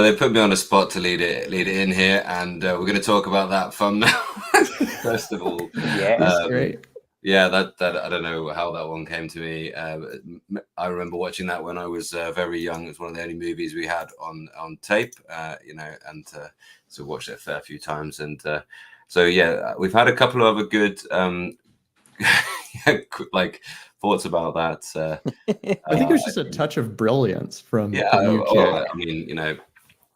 they put me on a spot to lead it in here, and we're going to talk about that thumbnail first of all. Yeah, That's great. Yeah, that I don't know how that one came to me. I remember watching that when I was very young. It was one of the only movies we had on tape, and so watched it a fair few times. And so yeah, we've had a couple of other good like thoughts about that. I think it was just a touch of brilliance from you, I mean,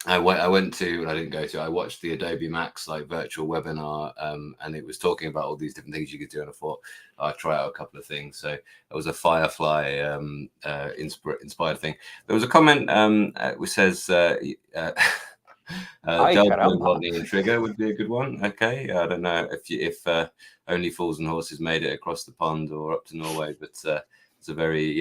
I went to, I didn't go to, I watched the Adobe Max like virtual webinar, and it was talking about all these different things you could do, and I thought I'd try out a couple of things. So it was a Firefly inspired thing. There was a comment which says Delta, Rodney, and Trigger would be a good one. Okay, I don't know if Only Fools and Horses made it across the pond or up to Norway, but it's a very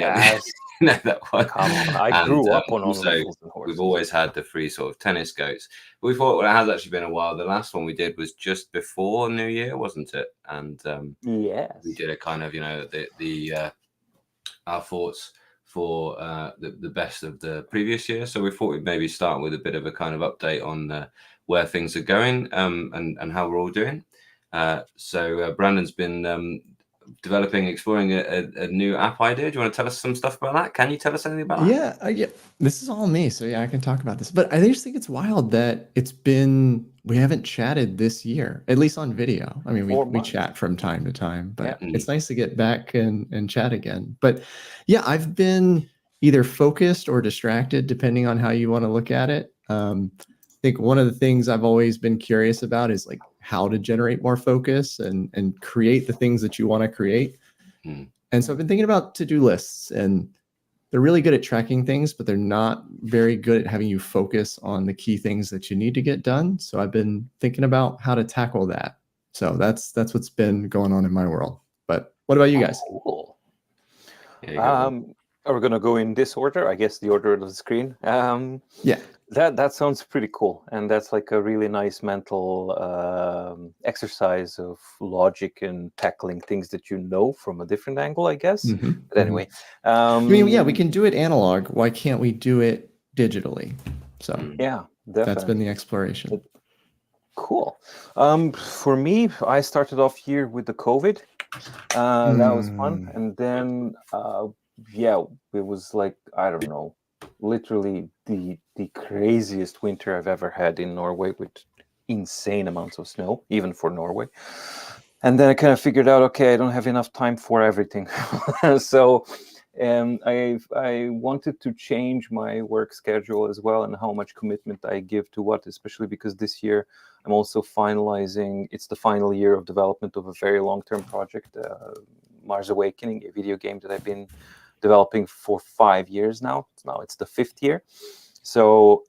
that one. Come on, I grew up on Only Fools and Horses. We've always had the free sort of tennis goats. But we thought, well, it has actually been a while. The last one we did was just before New Year, wasn't it? And yes, we did a kind of our thoughts for the best of the previous year. So we thought we'd maybe start with a bit of a kind of update on where things are going and how we're all doing. So Brandon's been exploring a new app idea. Do you want to tell us some stuff about that? Can you tell us anything about that? Yeah. This is all me, so yeah, I can talk about this. But I just think it's wild that we haven't chatted this year, at least on video. I mean, we chat from time to time, but it's nice to get back and chat again. But yeah, I've been either focused or distracted, depending on how you want to look at it. I think one of the things I've always been curious about is like how to generate more focus and create the things that you want to create. And so I've been thinking about to-do lists, and they're really good at tracking things, but they're not very good at having you focus on the key things that you need to get done. So I've been thinking about how to tackle that. So that's what's been going on in my world. But what about you guys? Cool. Are we going to go in this order? I guess the order of the screen. Yeah. That sounds pretty cool, and that's like a really nice mental exercise of logic and tackling things that you know from a different angle, I guess. But anyway, I mean, yeah, we can do it analog. Why can't we do it digitally? So yeah, definitely. That's been the exploration. Cool. For me, I started off here with the COVID. That was fun, and then it was like, I don't know, literally the craziest winter I've ever had in Norway, with insane amounts of snow, even for Norway. And then I kind of figured out, okay, I don't have enough time for everything. So I wanted to change my work schedule as well, and how much commitment I give to what, especially because this year I'm also finalizing, it's the final year of development of a very long-term project, Mars Awakening, a video game that I've been developing for 5 years now. It's the 5th year. So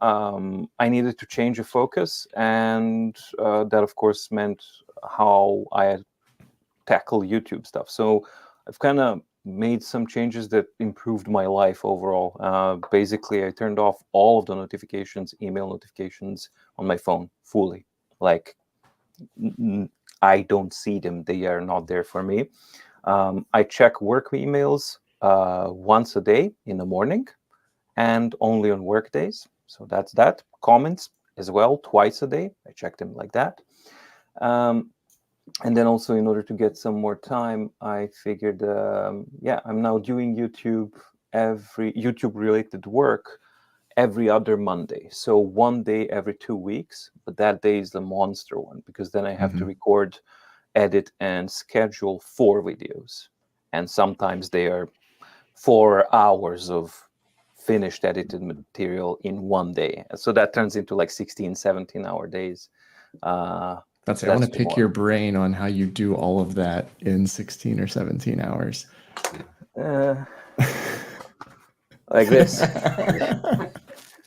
I needed to change a focus, and that of course meant how I tackle YouTube stuff. So I've kind of made some changes that improved my life overall. Basically, I turned off all of the notifications, email notifications on my phone fully. Like, I don't see them. They are not there for me. I check work emails once a day in the morning, and only on work days. So that's that. Comments as well, twice a day. I check them like that. And then also, in order to get some more time, I figured, I'm now doing YouTube related work every other Monday. So one day every 2 weeks, but that day is the monster one, because then I have to record, edit, and schedule 4 videos. And sometimes they are 4 hours of finished edited material in one day. So that turns into like 16, 17-hour days. I want to pick your brain on how you do all of that in 16 or 17 hours. Like this.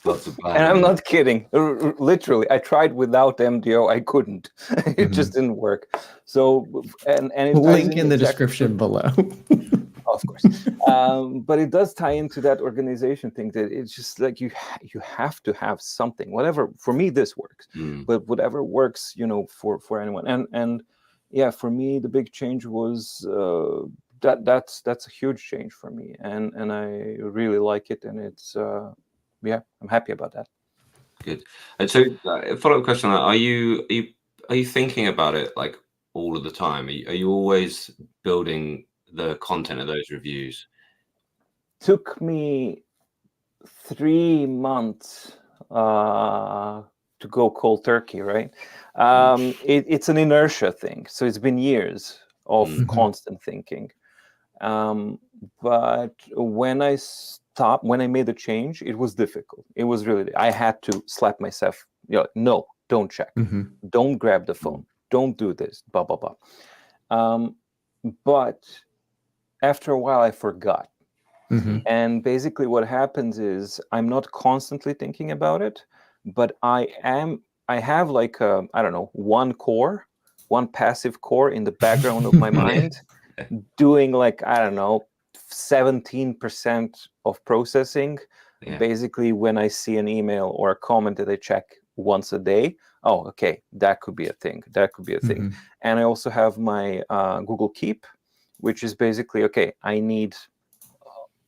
Lots of and I'm not kidding. Literally, I tried without MDO. I couldn't. It just didn't work. So, and it link in the description below. Of course. But it does tie into that organization thing, that it's just like you have to have something. Whatever, for me this works, but whatever works, for anyone. And yeah, for me the big change was that's a huge change for me, and I really like it, and it's I'm happy about that. Good. And so, a follow-up question on that: are you thinking about it like all of the time? Are you always building the content of those reviews? Took me 3 months to go cold turkey, right? It's an inertia thing. So it's been years of constant thinking. But when I made the change, it was difficult. It was really, I had to slap myself. No, don't check. Don't grab the phone. Don't do this, blah, blah, blah. But after a while, I forgot. And basically what happens is I'm not constantly thinking about it, but I have like I don't know, one passive core in the background of my mind doing like, I don't know, 17% of processing. Basically when I see an email or a comment that I check once a day, oh, okay, that could be a thing. And I also have my Google Keep, which is basically, okay,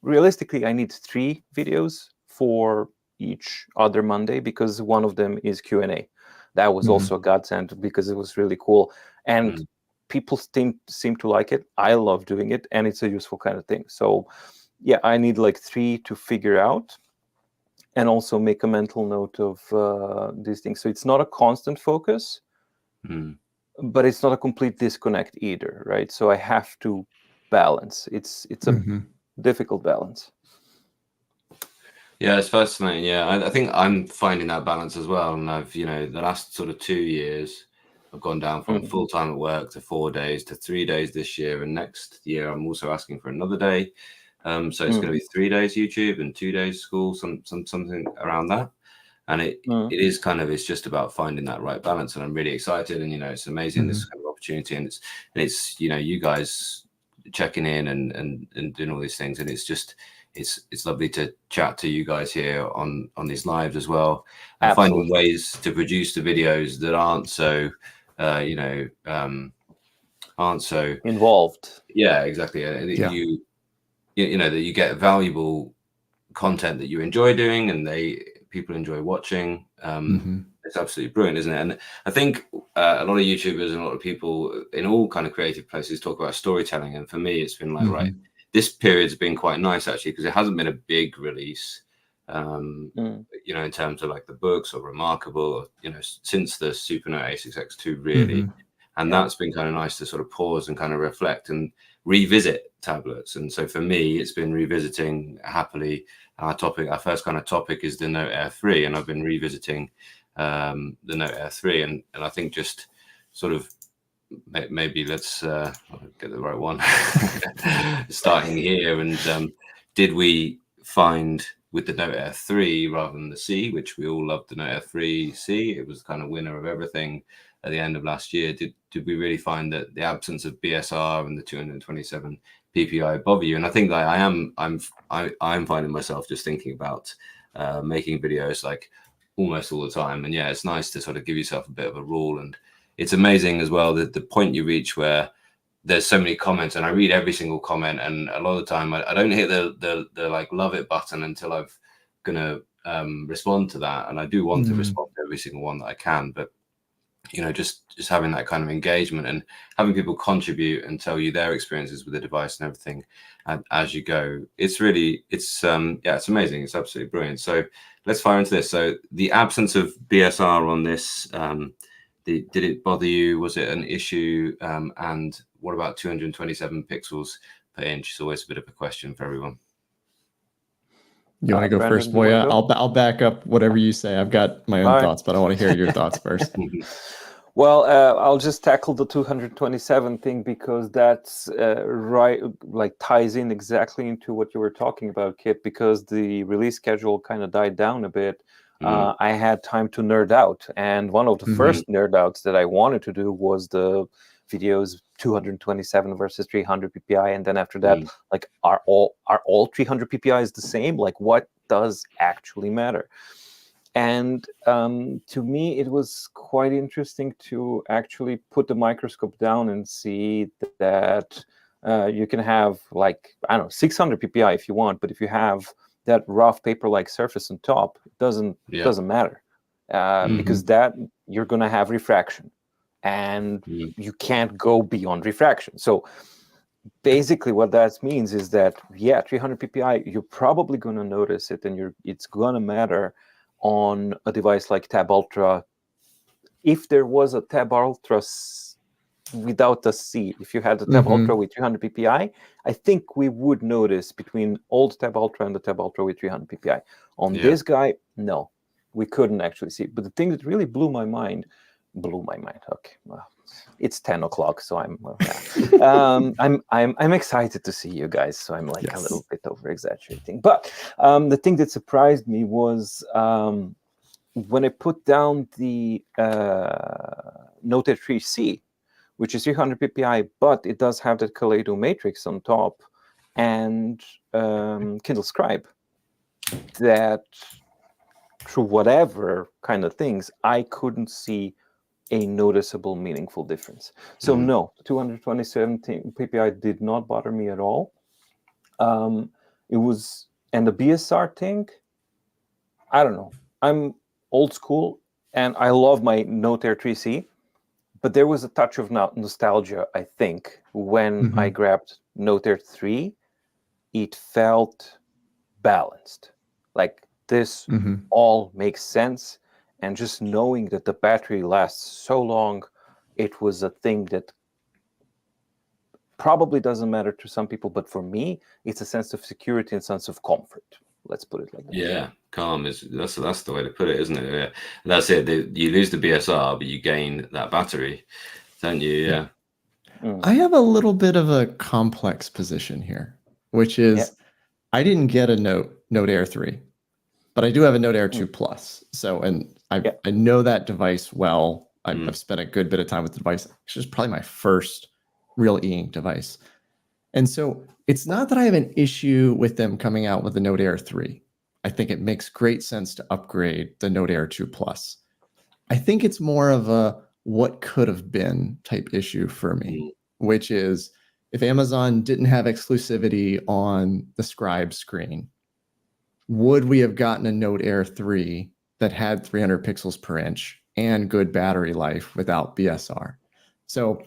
realistically, I need 3 videos for each other Monday because one of them is Q&A. That was also a godsend because it was really cool. And people seem to like it. I love doing it, and it's a useful kind of thing. So, yeah, I need like 3 to figure out and also make a mental note of these things. So it's not a constant focus, but it's not a complete disconnect either, right? So I have to balance. It's a difficult balance. Yeah, it's fascinating. Yeah, I think I'm finding that balance as well. And I've, the last sort of 2 years, I've gone down from full time at work to 4 days to 3 days this year. And next year, I'm also asking for another day. So it's going to be 3 days YouTube and 2 days school, something around that. And it is it's just about finding that right balance. And I'm really excited. And, it's amazing, this kind of opportunity. And it's you guys checking in and doing all these things. And it's just, it's lovely to chat to you guys here on these lives as well, and finding ways to produce the videos that aren't so aren't so involved. Yeah, exactly. That you get valuable content that you enjoy doing and people enjoy watching. It's absolutely brilliant, isn't it? And I think a lot of YouTubers and a lot of people in all kind of creative places talk about storytelling, and for me it's been like, right, this period's been quite nice actually, because it hasn't been a big release in terms of like the books or Remarkable, or since the Supernote A6X2 really. And that's been kind of nice to sort of pause and kind of reflect and revisit tablets. And so for me, it's been revisiting happily our first kind of topic is the Note Air 3, and I've been revisiting the Note Air 3, and I think just sort of maybe let's get the right one starting here. And did we find with the Note Air 3 rather than the C, which we all loved the Note Air 3 C, it was kind of winner of everything at the end of last year. Did we really find that the absence of BSR and the 227 PPI bother you? And I think that I'm finding myself just thinking about making videos like almost all the time. And yeah, it's nice to sort of give yourself a bit of a rule. And it's amazing as well that the point you reach where there's so many comments, and I read every single comment, and a lot of the time I don't hit the like love it button until I've gonna respond to that. And I do want to respond to every single one that I can, but just having that kind of engagement and having people contribute and tell you their experiences with the device and everything as you go, it's amazing. It's absolutely brilliant. So let's fire into this. So the absence of BSR on this, did it bother you? Was it an issue? And what about 227 pixels per inch? It's always a bit of a question for everyone. You want to go Brandon, first, Voja? I'll back up whatever you say. I've got my own thoughts, but I want to hear your thoughts first. Well, I'll just tackle the 227 thing because that's ties in exactly into what you were talking about, Kit, because the release schedule kind of died down a bit. I had time to nerd out, and one of the first nerd outs that I wanted to do was the videos 227 versus 300 ppi, and then after that, like, are all 300 ppi the same? Like, what does actually matter? And to me, it was quite interesting to actually put the microscope down and see that you can have, like, I don't know, 600 ppi if you want, but if you have that rough paper-like surface on top, it doesn't matter. because that you're going to have refraction, and you can't go beyond refraction. So basically what that means is that 300 ppi, you're probably going to notice it, and it's going to matter on a device like Tab Ultra. If there was a Tab Ultra without a C, if you had the Tab Ultra with 300 ppi, I think we would notice between old Tab Ultra and the Tab Ultra with 300 ppi. On this guy, no, we couldn't actually see. But the thing that really blew my mind. Okay, well, it's 10 o'clock, so I'm excited to see you guys. So I'm like a little bit over exaggerating. But the thing that surprised me was when I put down the Note Air 3C, which is 300 ppi, but it does have that Kaleido matrix on top and Kindle Scribe, that through whatever kind of things, I couldn't see a noticeable, meaningful difference. So no, 227 ppi did not bother me at all. It was, and the BSR thing, I don't know. I'm old school, and I love my Note Air 3C, but there was a touch of nostalgia, I think, when I grabbed Note Air 3. It felt balanced. Like this all makes sense. And just knowing that the battery lasts so long, it was a thing that probably doesn't matter to some people, but for me, it's a sense of security and sense of comfort. Let's put it like that. Yeah, calm that's the way to put it, isn't it? Yeah, that's it. You lose the BSR, but you gain that battery, don't you? Yeah. I have a little bit of a complex position here, which is I didn't get a Note Air 3, but I do have a Note Air 2 Plus. So, and I know that device well. I've spent a good bit of time with the device. It's just probably my first real e-ink device. And so it's not that I have an issue with them coming out with the Note Air 3. I think it makes great sense to upgrade the Note Air 2 Plus. I think it's more of a what could have been type issue for me, which is if Amazon didn't have exclusivity on the Scribe screen, would we have gotten a Note Air 3 that had 300 pixels per inch and good battery life without BSR? So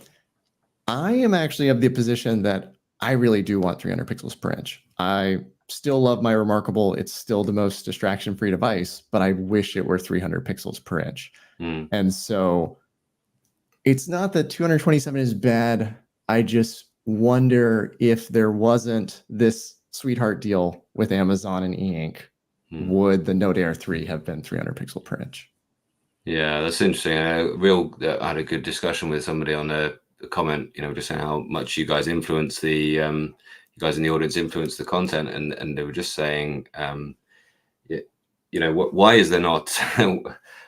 I am actually of the position that I really do want 300 pixels per inch. I still love my Remarkable. It's still the most distraction-free device, but I wish it were 300 pixels per inch. And so it's not that 227 is bad. I just wonder if there wasn't this sweetheart deal with Amazon and e-ink, would the Note Air 3 have been 300 pixel per inch? Yeah, that's interesting. I had a good discussion with somebody on a comment, just saying how much you guys influence you guys in the audience influence the content, and they were just saying, why is there not,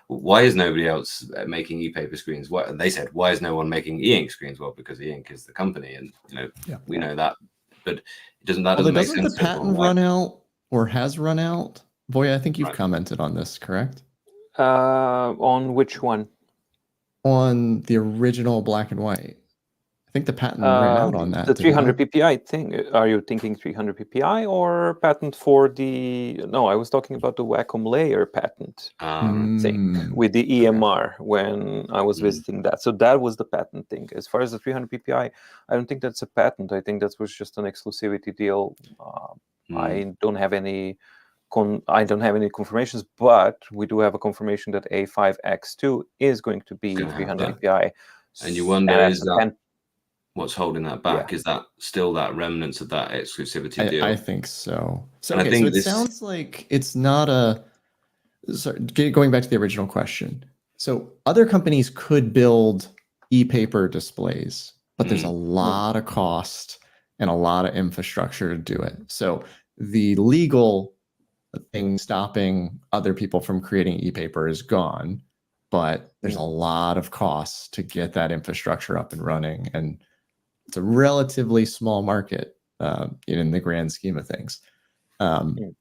why is nobody else making e-paper screens? They said, why is no one making e-ink screens? Well, because e-ink is the company, and we know that, but doesn't make sense. Doesn't the patent run out or has run out? Voja, I think you've commented on this, correct? On which one? On the original black and white. I think the patent ran out on that. The 300 ppi thing. Are you thinking 300 ppi or patent for the? No, I was talking about the Wacom layer patent thing with the EMR when I was visiting that. So that was the patent thing. As far as the 300 ppi, I don't think that's a patent. I think that was just an exclusivity deal. I don't have any confirmations, but we do have a confirmation that A5X2 is going to be 300 ppi. And you wonder, is that what's holding that back? Is that still that remnants of that exclusivity deal? I think so. So it sounds like it's not a. Sorry, going back to the original question. So other companies could build e-paper displays, but there's a lot of cost and a lot of infrastructure to do it. So the legal thing stopping other people from creating e-paper is gone, but there's a lot of costs to get that infrastructure up and running, and it's a relatively small market in the grand scheme of things.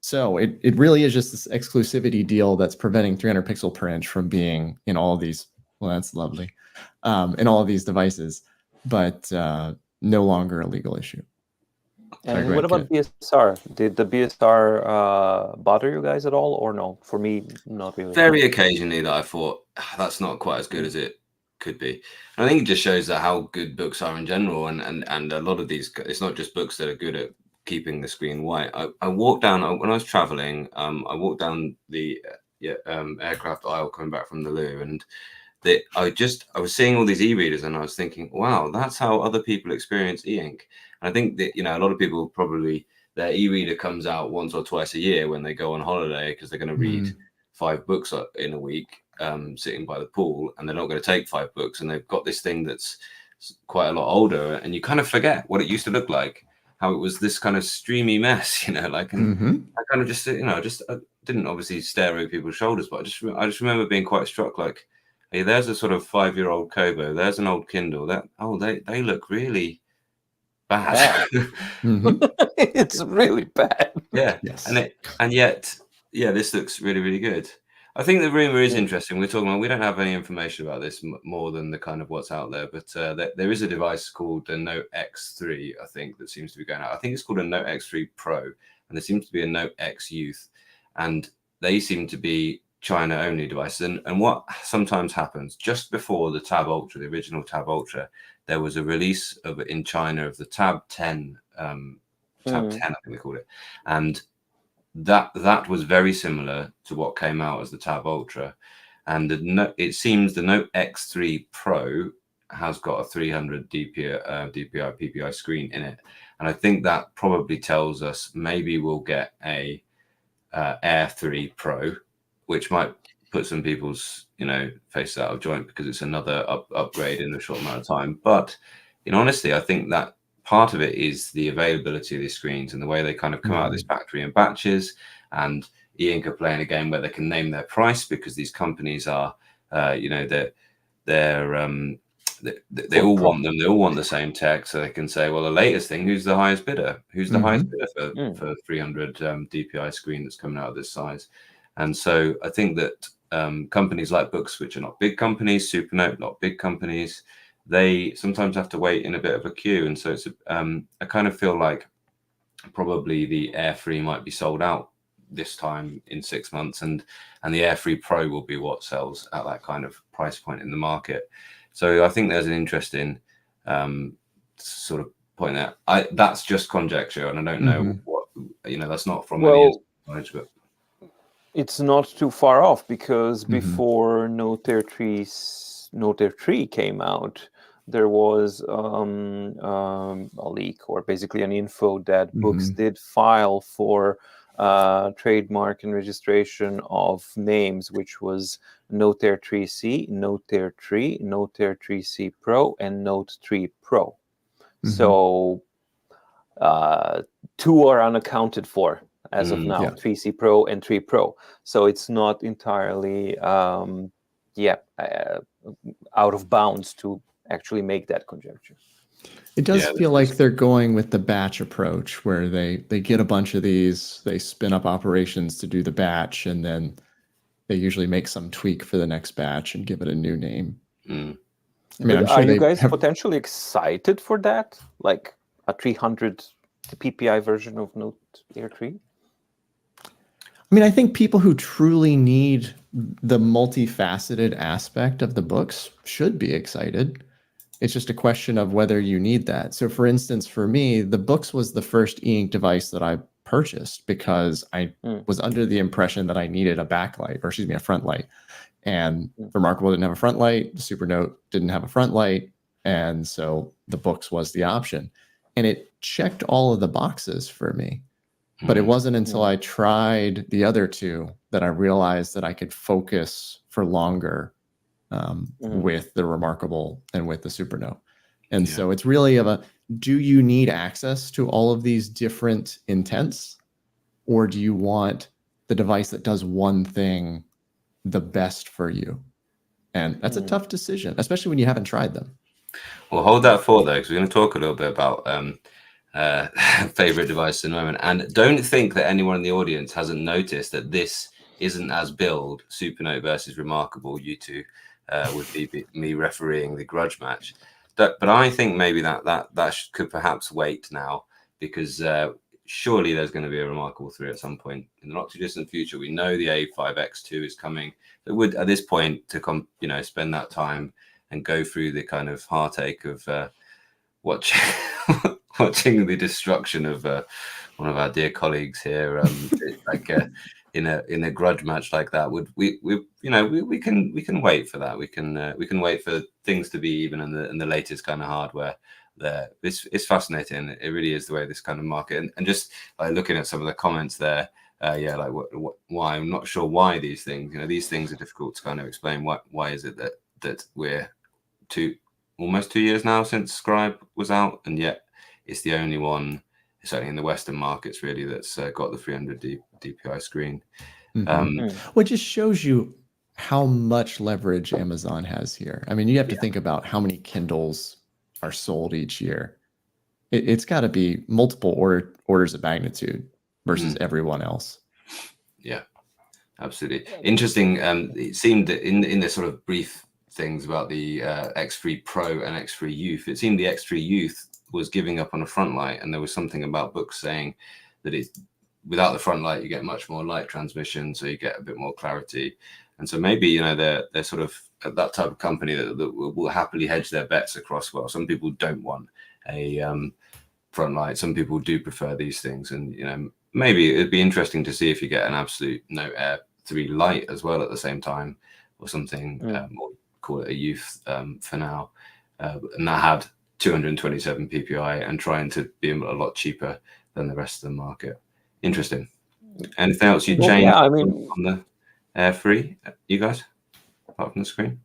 So it really is just this exclusivity deal that's preventing 300 pixel per inch from being in all of these. Well, that's lovely, in all of these devices, but no longer a legal issue. And what about BSR? Did the BSR bother you guys at all, or no? For me, not really. Very occasionally that I thought that's not quite as good as it could be. And I think it just shows that how good books are in general, and a lot of these, it's not just books that are good at keeping the screen white. I walked down when I was traveling. I walked down the aircraft aisle coming back from the loo, and I was seeing all these e-readers, and I was thinking, wow, that's how other people experience e-ink. And I think that a lot of people probably, their e-reader comes out once or twice a year when they go on holiday because they're going to read 5 books in a week, sitting by the pool, and they're not going to take 5 books, and they've got this thing that's quite a lot older, and you kind of forget what it used to look like, how it was this kind of streamy mess, and I kind of just I didn't obviously stare over people's shoulders, but I just remember being quite struck, like, hey, there's a sort of 5-year-old Kobo, there's an old Kindle, they look really bad. It's really bad. Yeah. Yes. And yet, this looks really, really good. I think the rumor is interesting. We're talking about, we don't have any information about this more than the kind of what's out there, but there is a device called the Note X3, I think, that seems to be going out. I think it's called a Note X3 Pro, and there seems to be a Note X Youth, and they seem to be China-only devices. And what sometimes happens, just before the Tab Ultra, the original Tab Ultra, there was a release in China of the Tab 10, Tab 10, I think they called it, and that was very similar to what came out as the Tab Ultra, and it seems the Note X3 Pro has got a 300 DPI PPI screen in it, and I think that probably tells us maybe we'll get a Air 3 Pro, which might put some people's faces out of joint because it's another upgrade in a short amount of time. But honestly, I think that part of it is the availability of these screens and the way they kind of come out of this factory in batches. And e-ink are playing a game where they can name their price because these companies are, they all want them. They all want the same tech, so they can say, well, the latest thing, who's the highest bidder? Who's the highest bidder for 300 DPI screen that's coming out of this size? And so I think that companies like Books, which are not big companies, Supernote, not big companies, they sometimes have to wait in a bit of a queue. And so it's I kind of feel like probably the Air 3 might be sold out this time in 6 months, and the Air 3 Pro will be what sells at that kind of price point in the market. So I think there's an interesting sort of point there. That's just conjecture, and I don't know what, that's not from any knowledge, but it's not too far off, because before Note Air 3 came out, there was a leak, or basically an info that Books did file for trademark and registration of names, which was Note Air 3C, Note Air 3, Note Air 3C Pro, and Note 3 Pro. So 2 are unaccounted for as of now, 3C Pro and 3 Pro. So it's not entirely out of bounds to actually make that conjecture. It does feel like they're going with the batch approach, where they get a bunch of these, they spin up operations to do the batch, and then they usually make some tweak for the next batch and give it a new name. I mean, I'm sure are you guys potentially excited for that? Like a 300 PPI version of Note Air 3? I mean, I think people who truly need the multifaceted aspect of the books should be excited. It's just a question of whether you need that. So for instance, for me, the Books was the first e-ink device that I purchased because I was under the impression that I needed a backlight, or excuse me, a front light. And Remarkable didn't have a front light. The Supernote didn't have a front light. And so the Books was the option. And it checked all of the boxes for me. But it wasn't until I tried the other two that I realized that I could focus for longer with the Remarkable and with the Supernote. And so it's really do you need access to all of these different intents, or do you want the device that does one thing the best for you? And that's a tough decision, especially when you haven't tried them. Well, hold that thought though, because we're going to talk a little bit about favorite device in a moment. And don't think that anyone in the audience hasn't noticed that this isn't as billed, Supernote versus Remarkable. You two would be me refereeing the grudge match. But I think maybe that could perhaps wait now, because surely there's going to be a Remarkable 3 at some point in the not too distant future. We know the A5X2 is coming. It would, at this point, to spend that time and go through the kind of heartache of watching the destruction of one of our dear colleagues here, in a grudge match like that, we can wait for that. We can wait for things to be even in the latest kind of hardware. There, it's fascinating. It really is the way this kind of market, and just like looking at some of the comments there, like why I'm not sure why these things are difficult to kind of explain. Why is it that we're almost 2 years now since Scribe was out, and yet it's the only one, certainly in the Western markets, really, that's got the 300 DPI screen. Well, it just shows you how much leverage Amazon has here. I mean, you have to think about how many Kindles are sold each year. It's got to be multiple orders of magnitude versus everyone else. Yeah, absolutely. Interesting. It seemed that in the sort of brief things about the X3 Pro and X3 Youth, it seemed the X3 Youth was giving up on a front light, and there was something about books saying that without the front light you get much more light transmission, so you get a bit more clarity. And so maybe they're sort of that type of company that will happily hedge their bets across. Well, some people don't want a front light, some people do prefer these things, and maybe it'd be interesting to see if you get an absolute Note Air 3 Lite as well at the same time, or something, or call it a Youth for now, and that had 227 PPI and trying to be a lot cheaper than the rest of the market. Interesting. Anything else you changed on the Air 3, you guys, apart from the screen?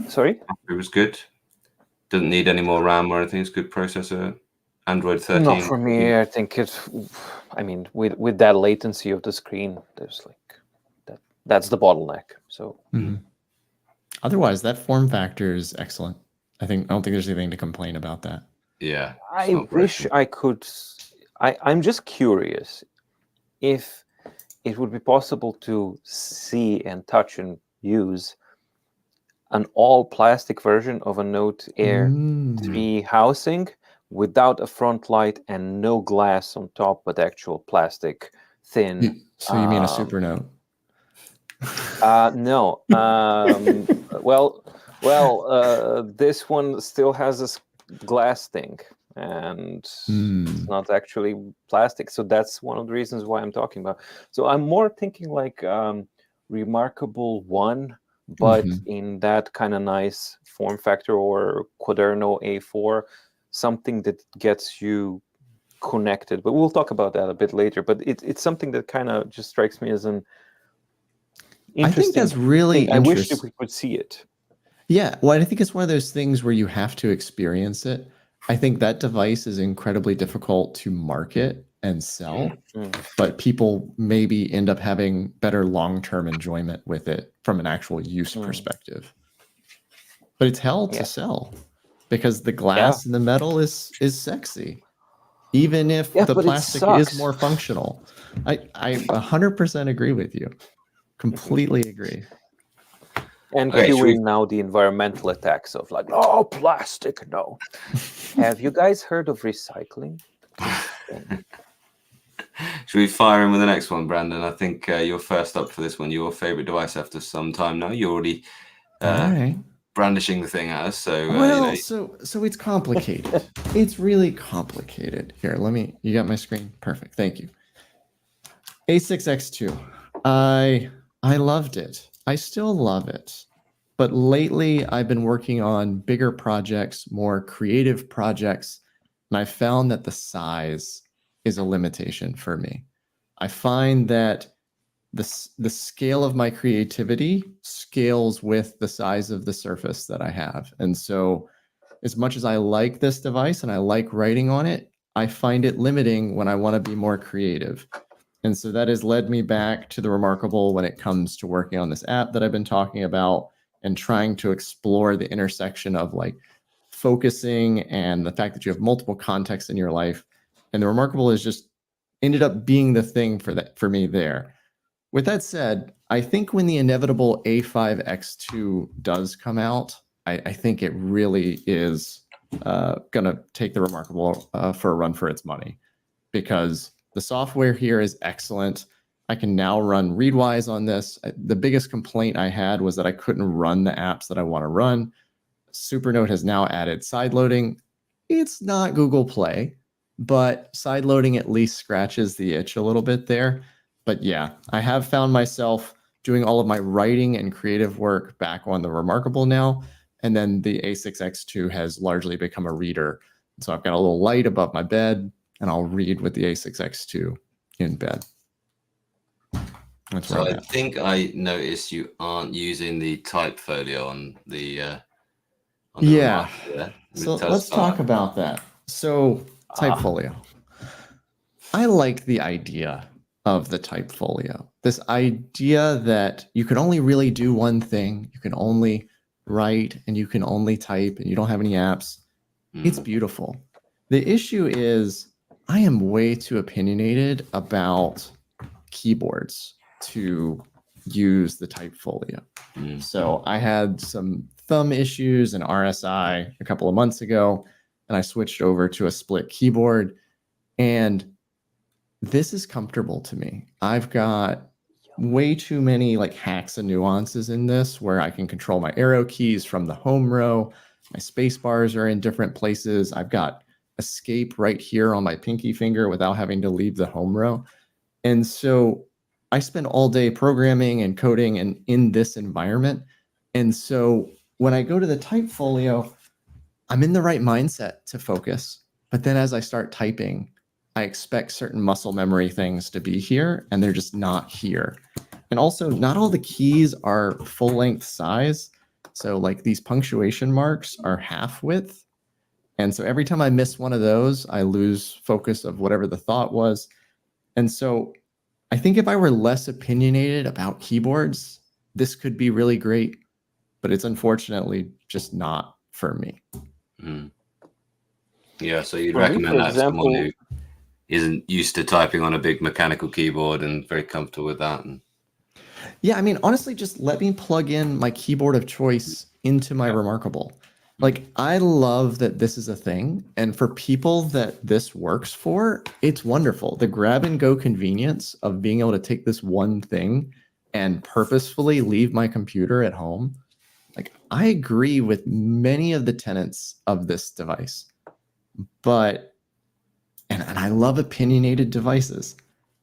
Sorry? It was good. Doesn't need any more RAM or anything. It's good processor. Android 13. Not for me. I think with that latency of the screen, there's that's the bottleneck. So otherwise, that form factor is excellent. I don't think there's anything to complain about that. Yeah. I wish I could. I'm just curious if it would be possible to see and touch and use an all plastic version of a Note Air 3 housing without a front light and no glass on top, but actual plastic thin. So you mean a Super Note? No. This one still has this glass thing, and it's not actually plastic. So that's one of the reasons why I'm talking about. So I'm more thinking like Remarkable 1, but in that kind of nice form factor, or Quaderno A4, something that gets you connected. But we'll talk about that a bit later. But it's something that kind of just strikes me as an interesting I think that's really thing. I wish that we could see it. Yeah, well, I think it's one of those things where you have to experience it. I think that device is incredibly difficult to market and sell, but people maybe end up having better long-term enjoyment with it from an actual use perspective. But it's hell to sell because the glass and the metal is sexy, even if the plastic is more functional. I 100% agree with you. Completely agree. And cueing now the environmental attacks of like, oh, plastic, no. Have you guys heard of recycling? Should we fire in with the next one, Brandon? I think you're first up for this one. Your favorite device after some time now. You're already brandishing the thing at us. So so it's complicated. It's really complicated. Here, you got my screen? Perfect. Thank you. A6X2. I loved it. I still love it. But lately, I've been working on bigger projects, more creative projects, and I found that the size is a limitation for me. I find that the scale of my creativity scales with the size of the surface that I have. And so as much as I like this device and I like writing on it, I find it limiting when I want to be more creative. And so that has led me back to the Remarkable when it comes to working on this app that I've been talking about and trying to explore the intersection of like focusing and the fact that you have multiple contexts in your life. And the Remarkable has just ended up being the thing for me there. With that said, I think when the inevitable A5X2 does come out, I think it really is gonna take the Remarkable for a run for its money, because the software here is excellent. I can now run Readwise on this. The biggest complaint I had was that I couldn't run the apps that I want to run. Supernote has now added sideloading. It's not Google Play, but sideloading at least scratches the itch a little bit there. But yeah, I have found myself doing all of my writing and creative work back on the Remarkable now. And then the A6X2 has largely become a reader. So I've got a little light above my bed, and I'll read with the A6X2 in bed. So I think I noticed you aren't using the type folio on the yeah. So let's talk about that. So type folio. I like the idea of the type folio. This idea that you can only really do one thing. You can only write and you can only type and you don't have any apps. It's beautiful. The issue is I am way too opinionated about keyboards to use the type folio. So I had some thumb issues in RSI a couple of months ago, and I switched over to a split keyboard, and this is comfortable to me. I've got way too many like hacks and nuances in this where I can control my arrow keys from the home row. My space bars are in different places. I've got escape right here on my pinky finger without having to leave the home row. And so I spend all day programming and coding and in this environment. And so when I go to the type folio, I'm in the right mindset to focus. But then as I start typing, I expect certain muscle memory things to be here, and they're just not here. And also, not all the keys are full length size. So like these punctuation marks are half width. And so every time I miss one of those, I lose focus of whatever the thought was. And so I think if I were less opinionated about keyboards, this could be really great, but it's unfortunately just not for me. Yeah, so you'd recommend that to someone who isn't used to typing on a big mechanical keyboard and very comfortable with that. Yeah, I mean, honestly, just let me plug in my keyboard of choice into my Remarkable. Like, I love that this is a thing. And for people that this works for, it's wonderful. The grab and go convenience of being able to take this one thing and purposefully leave my computer at home. Like, I agree with many of the tenets of this device, but, and I love opinionated devices,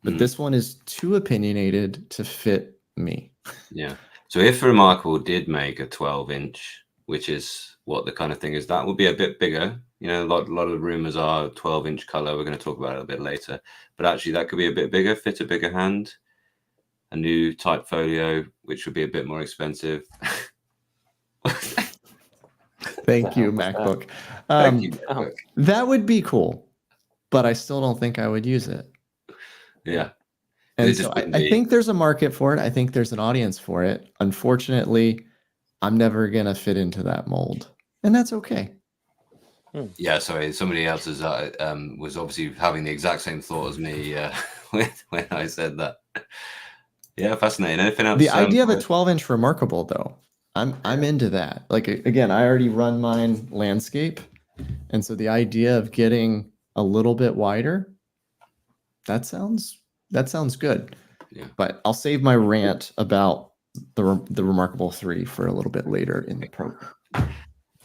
but this one is too opinionated to fit me. Yeah. So if Remarkable did make a 12-inch, which is what the kind of thing is, that would be a bit bigger. You know, a lot of rumors are 12-inch color. We're going to talk about it a bit later, but actually that could be a bit bigger, fit a bigger hand, a new type folio, which would be a bit more expensive. Thank you, MacBook. Thank you, MacBook. That would be cool, but I still don't think I would use it. Yeah. And so I think there's a market for it. I think there's an audience for it. Unfortunately, I'm never going to fit into that mold, and that's okay. Yeah, sorry. Somebody else is, was obviously having the exact same thought as me when I said that. Yeah, fascinating. Anything else? The idea of a 12-inch Remarkable, though, I'm into that. Like, again, I already run mine landscape, and so the idea of getting a little bit wider, that sounds good. Yeah. But I'll save my rant about the Remarkable 3 for a little bit later in the program.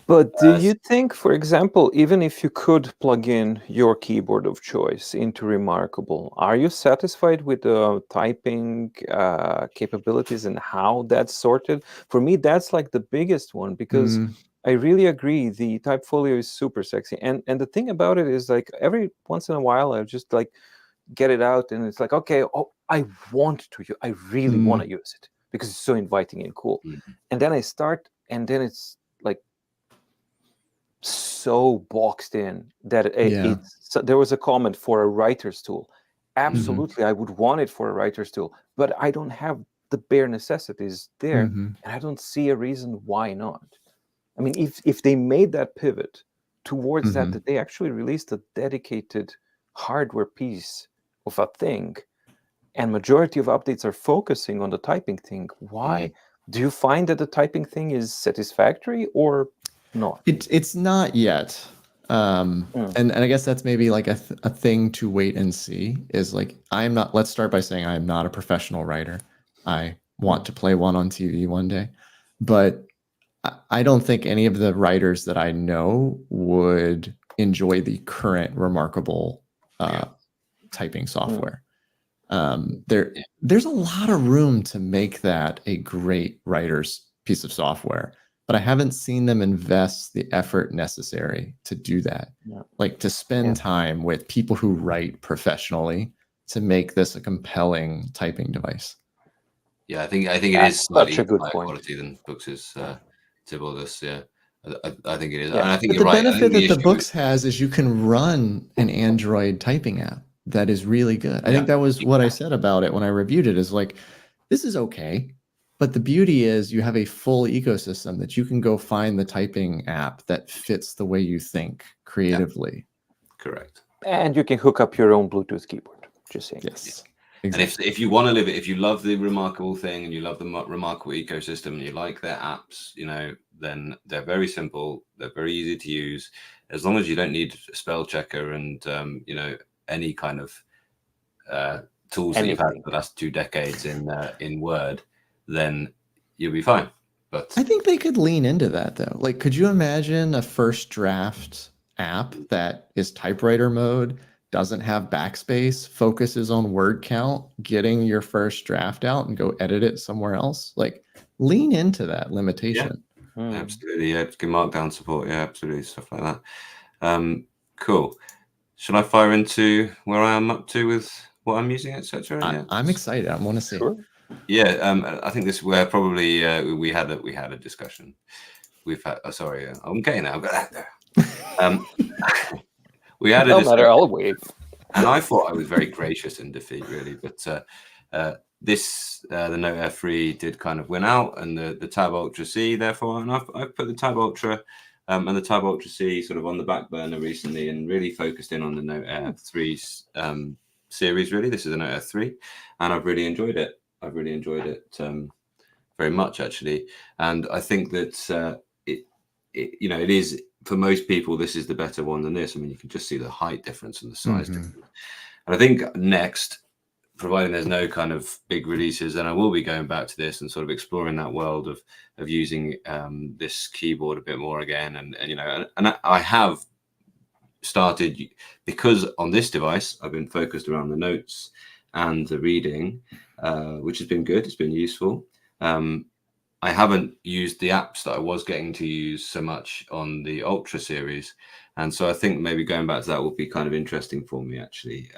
But do you think, for example, even if you could plug in your keyboard of choice into Remarkable, are you satisfied with the typing capabilities and how that's sorted? For me, that's like the biggest one, because I really agree the type folio is super sexy. And the thing about it is, like, every once in a while, I just like get it out and it's like, okay, oh, I want to use, I really want to use it because it's so inviting and cool. And then I start, and then it's like so boxed in that there was a comment for a writer's tool. Absolutely, I would want it for a writer's tool, but I don't have the bare necessities there, and I don't see a reason why not. I mean, if they made that pivot towards that they actually released a dedicated hardware piece of a thing, and majority of updates are focusing on the typing thing, why do you find that the typing thing is satisfactory, or No, it's not yet. And I guess that's maybe like a thing to wait and see. Is like I'm not. Let's start by saying I'm not a professional writer. I want to play one on TV one day, but I don't think any of the writers that I know would enjoy the current remarkable typing software. There's a lot of room to make that a great writer's piece of software, but I haven't seen them invest the effort necessary to do that. Like to spend time with people who write professionally to make this a compelling typing device. Yeah, I think it is slightly higher quality than Books' Tibaldus. Yeah, I think it is. Yeah. And I think but you're right. The benefit that the Books has is you can run an Android typing app that is really good. I think that was what I said about it when I reviewed it, is like, this is okay. But the beauty is you have a full ecosystem that you can go find the typing app that fits the way you think creatively. Yeah. Correct. And you can hook up your own Bluetooth keyboard. Just saying. Yes. Exactly. And if you want to live it, if you love the Remarkable thing and you love the Remarkable ecosystem and you like their apps, then they're very simple. They're very easy to use. As long as you don't need a spell checker and, any kind of tools that you've had for the last 2 decades in Word, then you'll be fine. But I think they could lean into that, though. Like, could you imagine a first draft app that is typewriter mode, doesn't have backspace, focuses on word count, getting your first draft out and go edit it somewhere else? Like, lean into that limitation. Yeah. Absolutely. Yeah, good markdown support. Yeah, absolutely. Stuff like that. Cool. Should I fire into where I am up to with what I'm using, etc.? I'm excited. I want to see. Sure. Yeah, I think this is where probably we had a discussion. We've had. Sorry, I'm getting there. I've got that there. We had a discussion. Matter, I'll wait. And I thought I was very gracious in defeat, really. But the Note Air 3 did kind of win out, and the Tab Ultra C, therefore, and I've put the Tab Ultra and the Tab Ultra C sort of on the back burner recently, and really focused in on the Note Air 3 series. Really, this is the Note Air 3, and I've really enjoyed it. Very much, actually, and I think that it is. For most people, this is the better one than this. I mean, you can just see the height difference and the size difference. And I think next, providing there's no kind of big releases, then I will be going back to this and sort of exploring that world of using this keyboard a bit more again. And I have started, because on this device, I've been focused around the notes and the reading, which has been good. It's been useful. I haven't used the apps that I was getting to use so much on the Ultra series. And so I think maybe going back to that will be kind of interesting for me, actually.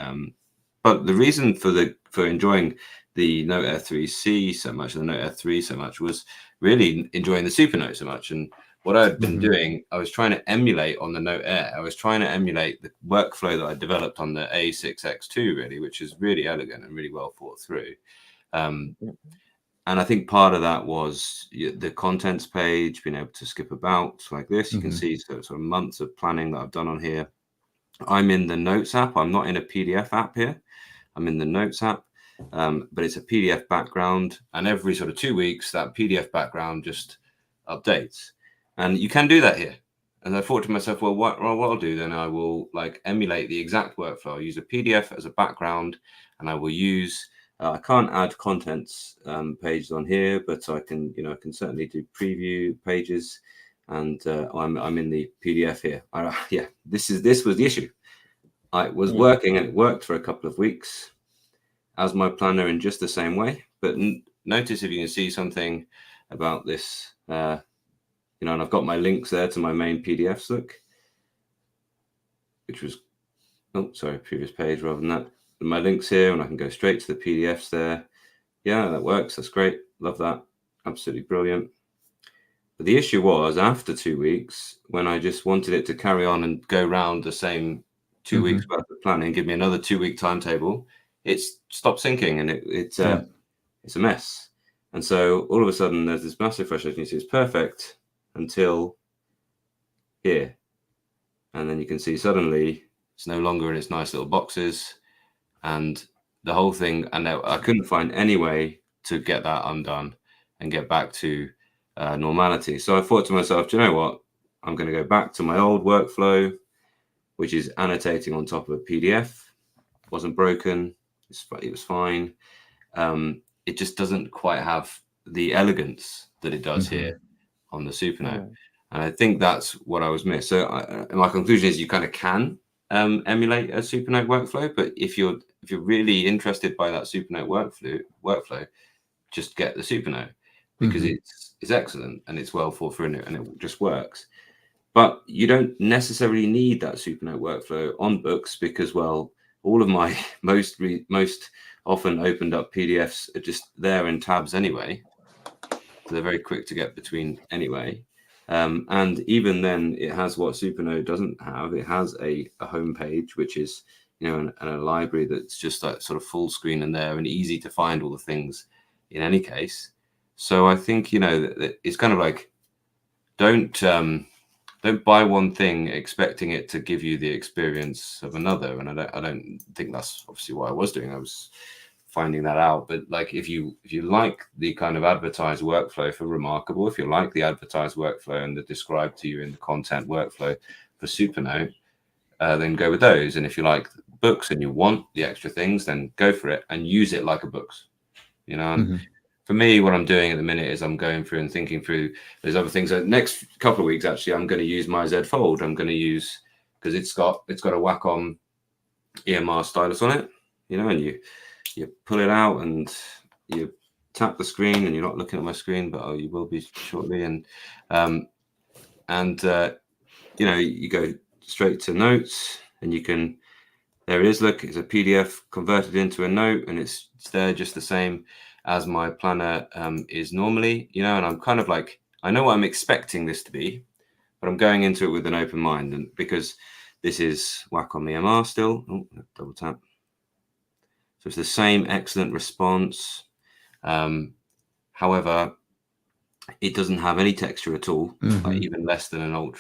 But the reason for enjoying the Note Air 3C so much, and the Note Air 3 so much, was really enjoying the Supernote so much. And what I'd been doing, I was trying to emulate on the Note Air. I was trying to emulate the workflow that I developed on the A6X2, really, which is really elegant and really well thought through. And I think part of that was the contents page, being able to skip about like this. You can see sort of months of planning that I've done on here. I'm in the Notes app. I'm not in a PDF app here. I'm in the Notes app, but it's a PDF background. And every sort of 2 weeks, that PDF background just updates. And you can do that here. And I thought to myself, well, what I'll do then, I will like emulate the exact workflow. I'll use a PDF as a background, and I will use... I can't add contents pages on here, but I can certainly do preview pages, and I'm in the PDF here. This was the issue. I was working, and it worked for a couple of weeks as my planner in just the same way. But notice if you can see something about this, and I've got my links there to my main PDFs. Look, which was previous page rather than that. My links here, and I can go straight to the PDFs there. Yeah, that works. That's great. Love that. Absolutely brilliant. But the issue was after 2 weeks, when I just wanted it to carry on and go round the same 2 weeks worth of planning, give me another 2 week timetable, it stopped syncing, and it's a mess. And so all of a sudden there's this massive frustration. You see it's perfect until here. And then you can see suddenly it's no longer in its nice little boxes. And the whole thing, and I couldn't find any way to get that undone and get back to normality. So I thought to myself, do you know what? I'm going to go back to my old workflow, which is annotating on top of a PDF. Wasn't broken. It was fine. It just doesn't quite have the elegance that it does here on the Supernote. And I think that's what I was missed. So my conclusion is you kind of can emulate a Supernote workflow, but if you're really interested by that Supernote workflow, just get the Supernote, because it's excellent and it's well thought through and it just works. But you don't necessarily need that Supernote workflow on books, because, well, all of my most often opened up PDFs are just there in tabs anyway. So they're very quick to get between anyway. And even then, it has what Supernote doesn't have. It has a home page, which is, and a library that's just like sort of full screen and there and easy to find all the things in any case. So I think, that it's kind of like, don't buy one thing expecting it to give you the experience of another. And I don't think that's obviously what I was doing. I was finding that out. But like, if you like the kind of advertised workflow for Remarkable, if you like the advertised workflow and the described to you in the content workflow for Supernote, then go with those. And if you like books and you want the extra things, then go for it and use it like a books. And for me, what I'm doing at the minute is I'm going through and thinking through those other things. The next couple of weeks, actually, I'm going to use my Z Fold. I'm going to use, because it's got a Wacom EMR stylus on it, and you pull it out and you tap the screen, and you're not looking at my screen, but you will be shortly. And you go straight to notes, and you can, there it is. Look, it's a PDF converted into a note, and it's there just the same as my planner is normally, and I'm kind of like, I know what I'm expecting this to be, but I'm going into it with an open mind, and because this is Wacom EMR still. Double tap. So it's the same excellent response. However, it doesn't have any texture at all, like even less than an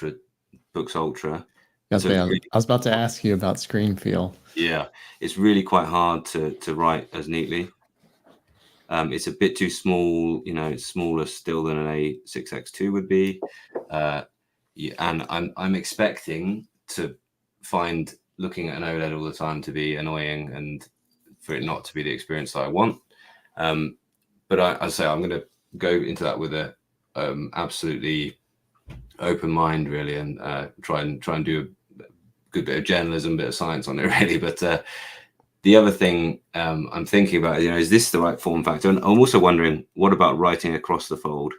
Books Ultra. I was about to ask you about screen feel. Yeah, it's really quite hard to write as neatly. It's a bit too small, it's smaller still than an A6X2 would be. And I'm expecting to find looking at an OLED all the time to be annoying and for it not to be the experience that I want. But I say I'm going to go into that with a absolutely open mind, really, and try and do a good bit of journalism, bit of science on it, really. But the other thing I'm thinking about, is this the right form factor? And I'm also wondering, what about writing across the fold?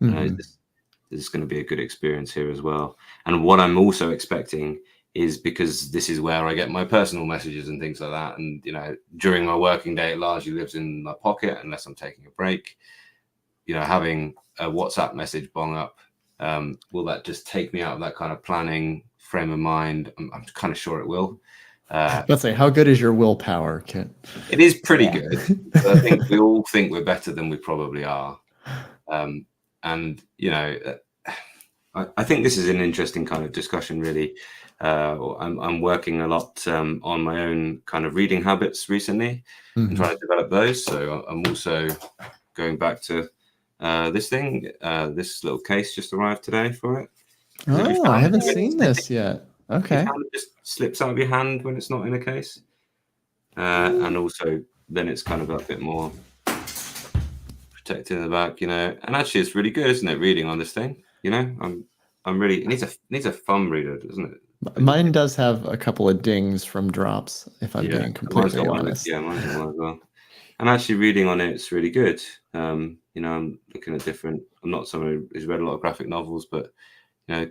Is this going to be a good experience here as well? And what I'm also expecting is, because this is where I get my personal messages and things like that. And, during my working day, it largely lives in my pocket unless I'm taking a break. Having a WhatsApp message bong up, will that just take me out of that kind of planning frame of mind? I'm kind of sure it will. Let's say, how good is your willpower, Kit? It is pretty good. But I think we all think we're better than we probably are. And, I think this is an interesting kind of discussion, really. I'm working a lot on my own kind of reading habits recently and trying to develop those. So I'm also going back to this thing. This little case just arrived today for it. Oh, I haven't seen this yet. Okay. It kind of just slips out of your hand when it's not in a case. And also then it's kind of a bit more protected in the back, and actually it's really good, isn't it, reading on this thing? I'm really, it needs a thumb reader, doesn't it? Mine does have a couple of dings from drops, if I'm being completely honest. Mine's got one as well. And actually reading on it's really good. I'm looking at different, I'm not someone who's read a lot of graphic novels, but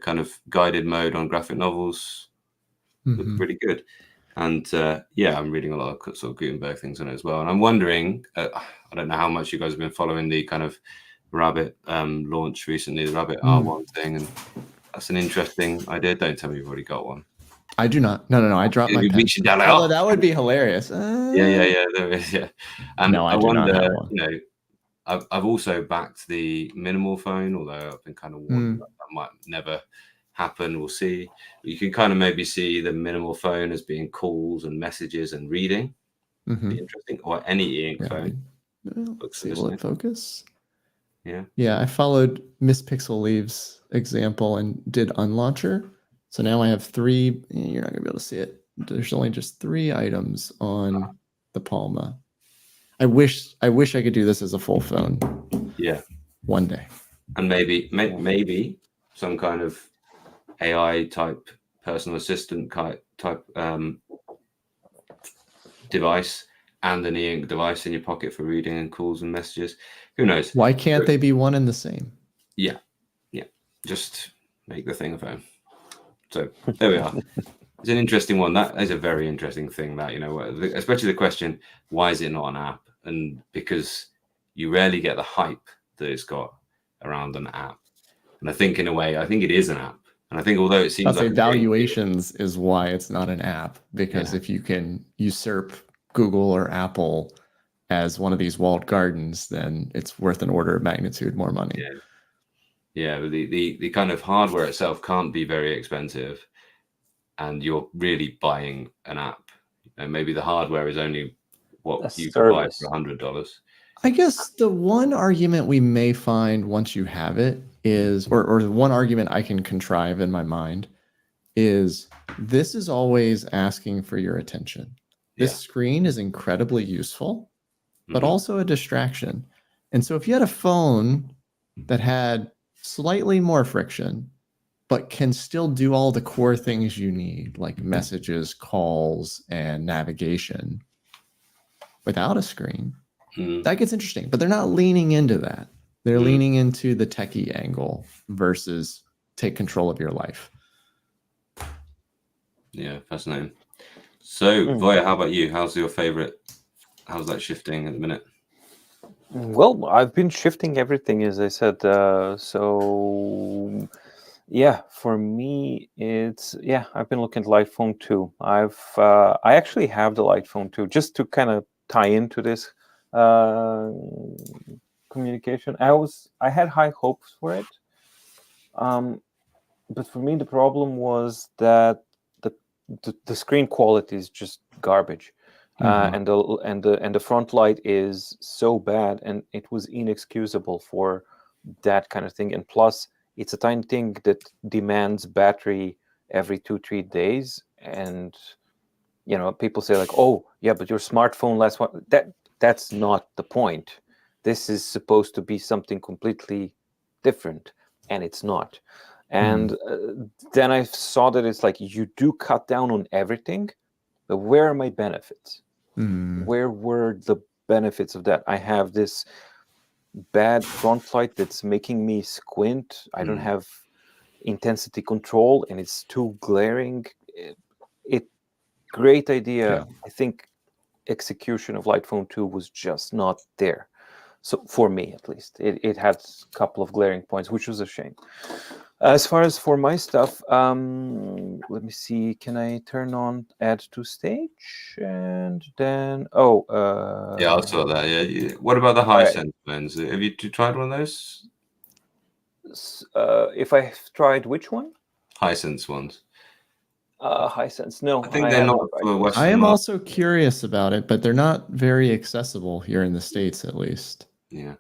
kind of guided mode on graphic novels look really good. And I'm reading a lot of sort of Gutenberg things on it as well. And I'm wondering, I don't know how much you guys have been following the kind of Rabbit launch recently, the Rabbit R1 thing, and that's an interesting idea. Don't tell me you've already got one. I do not. No. I dropped my pen. Although that would be hilarious. Yeah. There is. Yeah. And no, I wonder, I've also backed the minimal phone, although I've been kind of warned that might never happen. We'll see. You can kind of maybe see the minimal phone as being calls and messages and reading. Be interesting. Or any e-ink phone. Let's see, will it focus? Yeah, I followed Miss Pixel Leaves example and did unlauncher. So now I have 3. You're not gonna be able to see it. There's only just 3 items on the Palma. I wish I could do this as a full phone. Yeah. One day. And maybe some kind of AI type personal assistant type device and an e-ink device in your pocket for reading and calls and messages. Who knows? Why can't they be one and the same? Yeah. Just make the thing a phone. So there we are. It's an interesting one. That is a very interesting thing. That, especially the question, why is it not an app? And because you rarely get the hype that it's got around an app. And I think in a way, it is an app. And I think although it seems like valuations is why it's not an app, because if you can usurp Google or Apple as one of these walled gardens, then it's worth an order of magnitude more money. Yeah, the kind of hardware itself can't be very expensive, and you're really buying an app. Maybe the hardware is only what you can buy for $100. I guess the one argument we may find once you have it is, or the one argument I can contrive in my mind is, this is always asking for your attention. This screen is incredibly useful, but also a distraction. And so if you had a phone that had slightly more friction, but can still do all the core things you need, like messages, calls, and navigation without a screen, that gets interesting. But they're not leaning into that. They're leaning into the techie angle versus take control of your life. Yeah, fascinating. So, Voja, how about you? How's that shifting at the minute? Well, I've been shifting everything, as I said. So, yeah, for me, it's I've been looking at Light Phone 2. I actually have the Light Phone 2, just to kind of tie into this communication. I had high hopes for it, but for me the problem was that the screen quality is just garbage. And the front light is so bad, and it was inexcusable for that kind of thing. And plus, it's a tiny thing that demands battery every 2-3 days. And people say like, "Oh, yeah, but your smartphone lasts one." That's not the point. This is supposed to be something completely different, and it's not. And then I saw that it's like, you do cut down on everything, but where are my benefits? Where were the benefits of that? I have this bad front light that's making me squint. I don't have intensity control, and it's too glaring. Great idea. Yeah. I think execution of Light Phone 2 was just not there. So for me, at least, it had a couple of glaring points, which was a shame. As far as for my stuff, let me see. Can I turn on add to stage? And then, yeah, I saw that. Yeah. What about the Hisense lens? Have you tried one of those? If I've tried which one? Hisense ones. Hisense, no. I think they're not for Western. I am also curious about it, but they're not very accessible here in the States, at least. Yeah,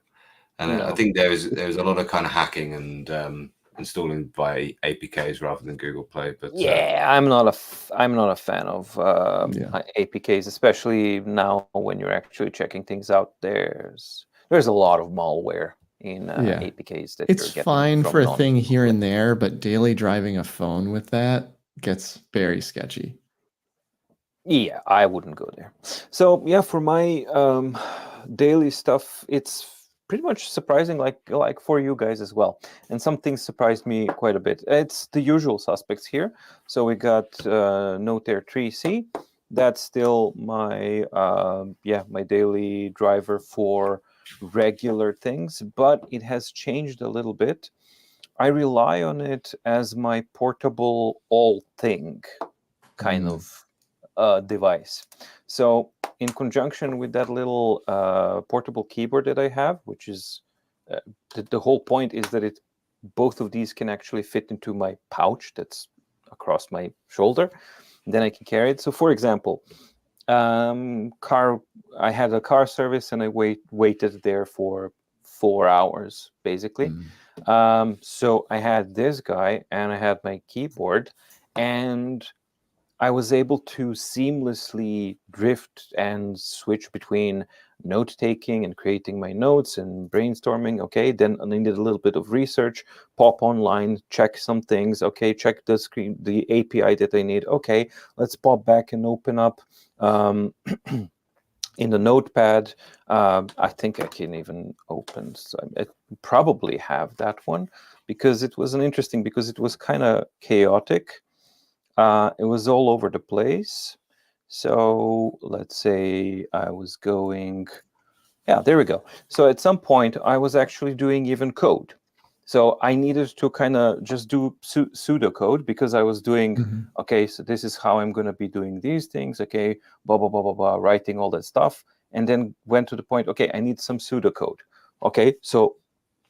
and I think there was a lot of kind of hacking and installing by APKs rather than Google Play. But I'm not a fan of APKs, especially now when you're actually checking things out. There's a lot of malware in APKs that it's fine for a thing here and there, but daily driving a phone with that gets very sketchy. Yeah, I wouldn't go there. So for my daily stuff, it's pretty much surprising, like for you guys as well. And some things surprised me quite a bit. It's the usual suspects here. So we got Note Air 3C. That's still my my daily driver for regular things, but it has changed a little bit. I rely on it as my portable all thing kind of device. So in conjunction with that little portable keyboard that I have, which is the whole point is that both of these can actually fit into my pouch that's across my shoulder. Then I can carry it. So for example, I had a car service and I waited there for 4 hours, basically. So I had this guy and I had my keyboard, and I was able to seamlessly drift and switch between note-taking and creating my notes and brainstorming. Okay, then I needed a little bit of research, pop online, check some things. Okay, check the screen, the API that I need. Okay, let's pop back and open up in the notepad. I think I can even open, so I probably have that one, because it was because it was kind of chaotic. It was all over the place. So let's say I was going, yeah, there we go. So at some point I was actually doing even code. So I needed to kind of just do pseudocode, because I was doing, okay, so this is how I'm going to be doing these things. Okay, blah, blah, blah, blah, blah, writing all that stuff. And then went to the point, okay, I need some pseudocode. Okay, so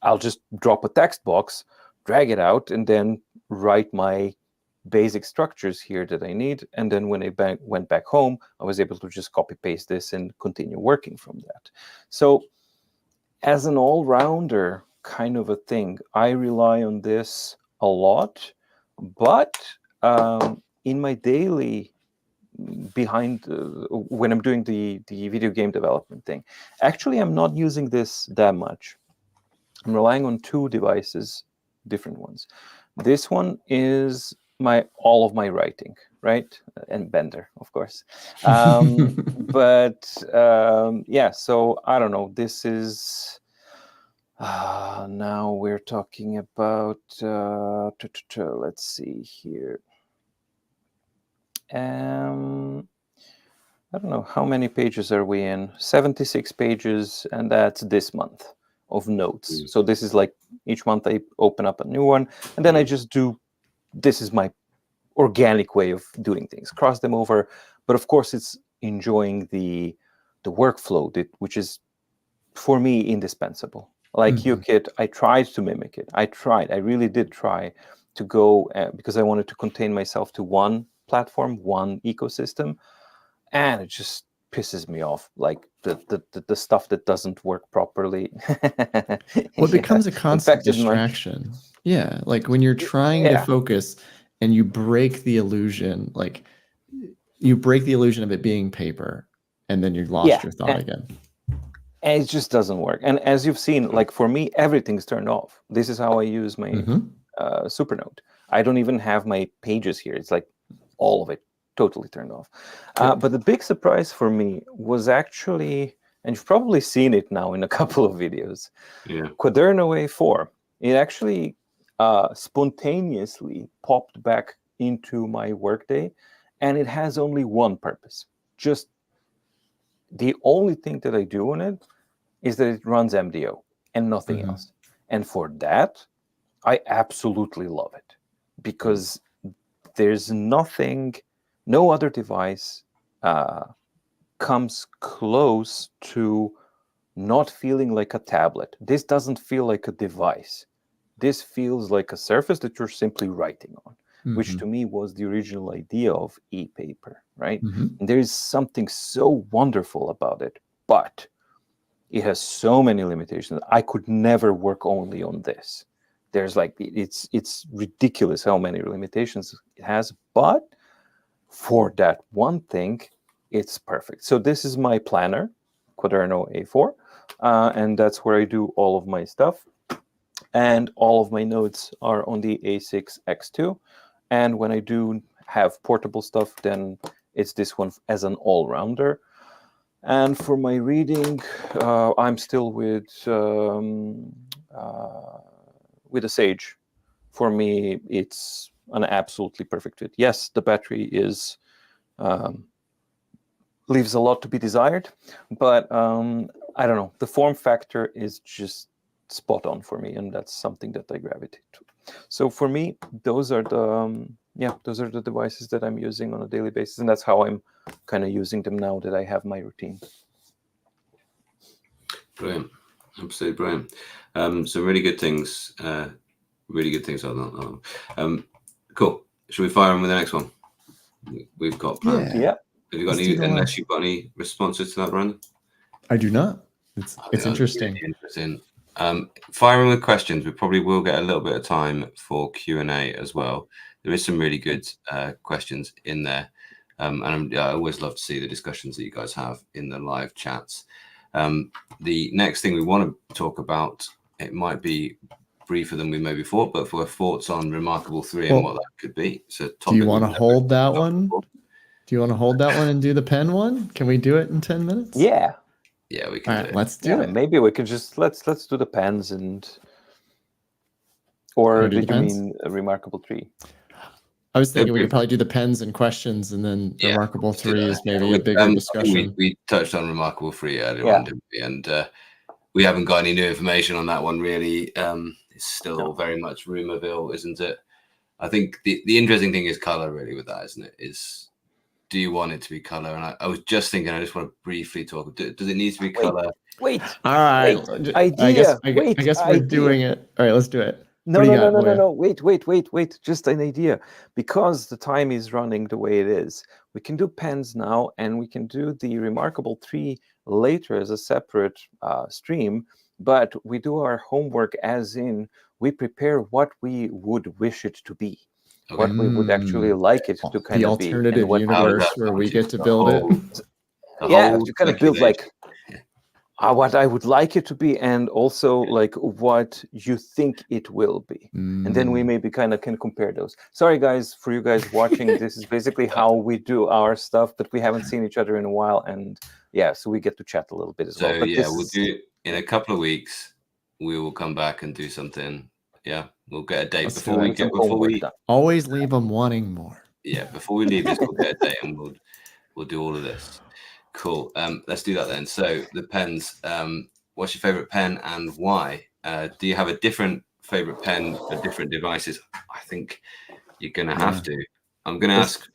I'll just drop a text box, drag it out, and then write my basic structures here that I need. And then when I went back home, I was able to just copy paste this and continue working from that. So as an all-rounder kind of a thing, I rely on this a lot. But in my daily when I'm doing the video game development thing, actually I'm not using this that much. I'm relying on 2 devices, different ones. This one is all of my writing, right? And Bender, of course. But yeah, so I don't know. This is now we're talking about. Let's see here. I don't know, how many pages are we in? 76 pages, and that's this month of notes. So this is like each month I open up a new one, and then I just do, this is my organic way of doing things, cross them over. But of course it's enjoying the workflow, which is for me indispensable. Like UKit, I tried to mimic it. I really did try to go, because I wanted to contain myself to one platform, one ecosystem, and it just pisses me off, like the stuff that doesn't work properly. Well, it becomes a constant distraction. Yeah, like when you're trying to focus and you break the illusion, like you break the illusion of it being paper, and then you lost your thought again. And it just doesn't work. And as you've seen, like for me, everything's turned off. This is how I use my Supernote. I don't even have my pages here. It's like all of it totally turned off. But the big surprise for me was actually, and you've probably seen it now in a couple of videos, Quaderno A4. It actually spontaneously popped back into my workday, and it has only one purpose. Just the only thing that I do on it is that it runs MDO and nothing else. And for that, I absolutely love it, because there's nothing, no other device comes close to not feeling like a tablet. This doesn't feel like a device. This feels like a surface that you're simply writing on, which to me was the original idea of e-paper, right? And there is something so wonderful about it, but it has so many limitations. I could never work only on this. There's like, it's ridiculous how many limitations it has, but for that one thing, it's perfect. So this is my planner, Quaderno A4, and that's where I do all of my stuff. And all of my notes are on the A6 X2. And when I do have portable stuff, then it's this one as an all-rounder. And for my reading, I'm still with a Sage. For me, it's an absolutely perfect fit. Yes, the battery is leaves a lot to be desired, but I don't know. The form factor is just spot on for me, and that's something that I gravitate to. So for me, those are the devices that I'm using on a daily basis, and that's how I'm kind of using them now that I have my routine. Brilliant, absolutely brilliant. Some really good things. Really good things on that. Cool. Should we fire on with the next one? We've got plans. Yeah. Have you got any? Unless you've got any responses to that, Brandon? I do not. It's interesting. Really interesting. Firing with questions. We probably will get a little bit of time for Q&A as well. There is some really good questions in there. And I always love to see the discussions that you guys have in the live chats. The next thing we want to talk about, it might be briefer than we maybe thought, but for thoughts on Remarkable 3 and what that could be. So do you want to hold that one? Do you want to hold that one and do the pen one? Can we do it in 10 minutes? Yeah. Yeah, we can do it. Let's do it. Maybe we could just let's do the pens or did you mean a Remarkable 3? I was thinking we could probably do the pens and questions, and then Remarkable 3 is maybe a bigger discussion. We touched on Remarkable 3 earlier on, didn't we? And we haven't got any new information on that one, really. It's still very much rumorville, isn't it? I think the interesting thing is color, really, with that, isn't it? Do you want it to be color? And I was just thinking, I just want to briefly talk. Does it need to be color? Wait. All right. Idea. I guess we're doing it. All right, let's do it. No. Wait. Just an idea. Because the time is running the way it is, we can do pens now, and we can do the Remarkable 3 later as a separate stream. But we do our homework as in we prepare what we would wish it to be. Okay. What we would actually like it to kind of be. The alternative universe where we get to build it. Yeah, to kind of build like what I would like it to be, and also like what you think it will be. And then we maybe kind of can compare those. Sorry, guys, for you guys watching. This is basically how we do our stuff, but we haven't seen each other in a while. And so we get to chat a little bit as well. But we'll do in a couple of weeks. We will come back and do something. Yeah, we'll get a date before we always leave them wanting more. Yeah, before we leave this, we'll get a date and we'll do all of this. Cool. Let's do that then. So the pens. What's your favorite pen and why? Do you have a different favorite pen for different devices? I think you're gonna have to. I'm gonna ask.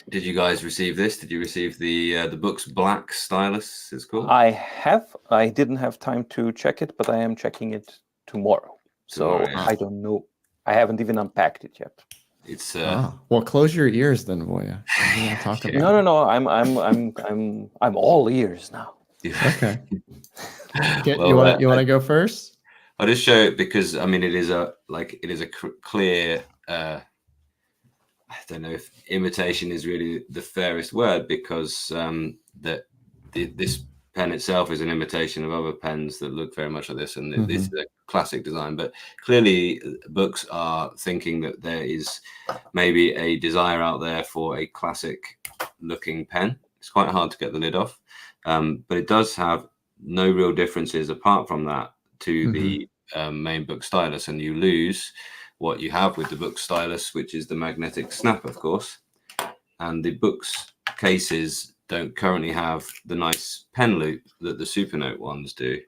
Did you guys receive this? Did you receive the Books Black Stylus? It's called. I have. I didn't have time to check it, but I am checking it tomorrow. So I don't know. I haven't even unpacked it yet. It's well, close your ears then, Voja. Talk about No. I'm all ears now. Okay. You want to go first? I'll just show it because I mean it is a clear. I don't know if imitation is really the fairest word, because this pen itself is an imitation of other pens that look very much like this, and this is a classic design. But clearly, books are thinking that there is maybe a desire out there for a classic-looking pen. It's quite hard to get the lid off, but it does have no real differences apart from that to the main book stylus, and you lose what you have with the book stylus, which is the magnetic snap, of course, and the books cases don't currently have the nice pen loop that the Supernote ones do.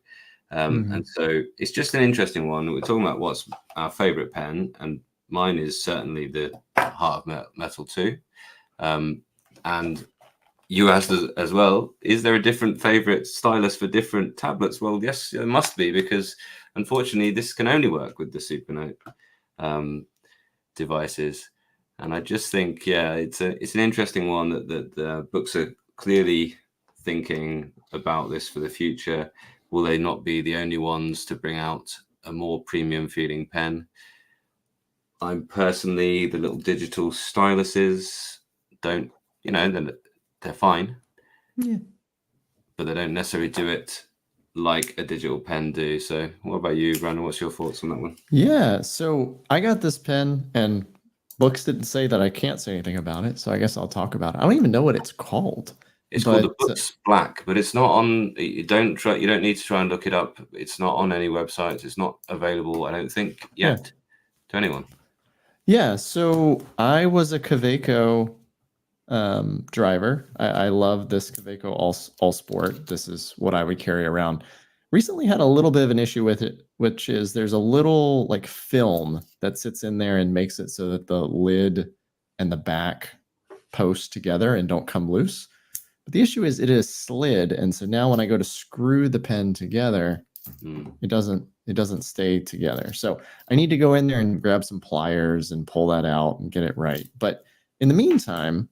And so it's just an interesting one. We're talking about what's our favorite pen, and mine is certainly the Heart of Metal 2. And you asked as well, is there a different favorite stylus for different tablets? Well, yes, there must be, because unfortunately this can only work with the Supernote devices. And I just think, it's an interesting one that books are clearly thinking about this for the future. Will they not be the only ones to bring out a more premium feeling pen? I'm personally, the little digital styluses don't, they're fine, but they don't necessarily do it like a digital pen do. So what about you, Brandon? What's your thoughts on that one? Yeah, so I got this pen, and books didn't say that I can't say anything about it, so I guess I'll talk about it. I don't even know what it's called. It's called the Books Black, but it's not on. You don't need to try and look it up. It's not on any websites. It's not available, I don't think, yet to anyone. Yeah, so I was a Kaweco driver. I love this Kaweco All Sport. This is what I would carry around. Recently had a little bit of an issue with it, which is there's a little like film that sits in there and makes it so that the lid and the back post together and don't come loose. But the issue is it is slid, and so now when I go to screw the pen together, it doesn't stay together. So I need to go in there and grab some pliers and pull that out and get it right. But in the meantime,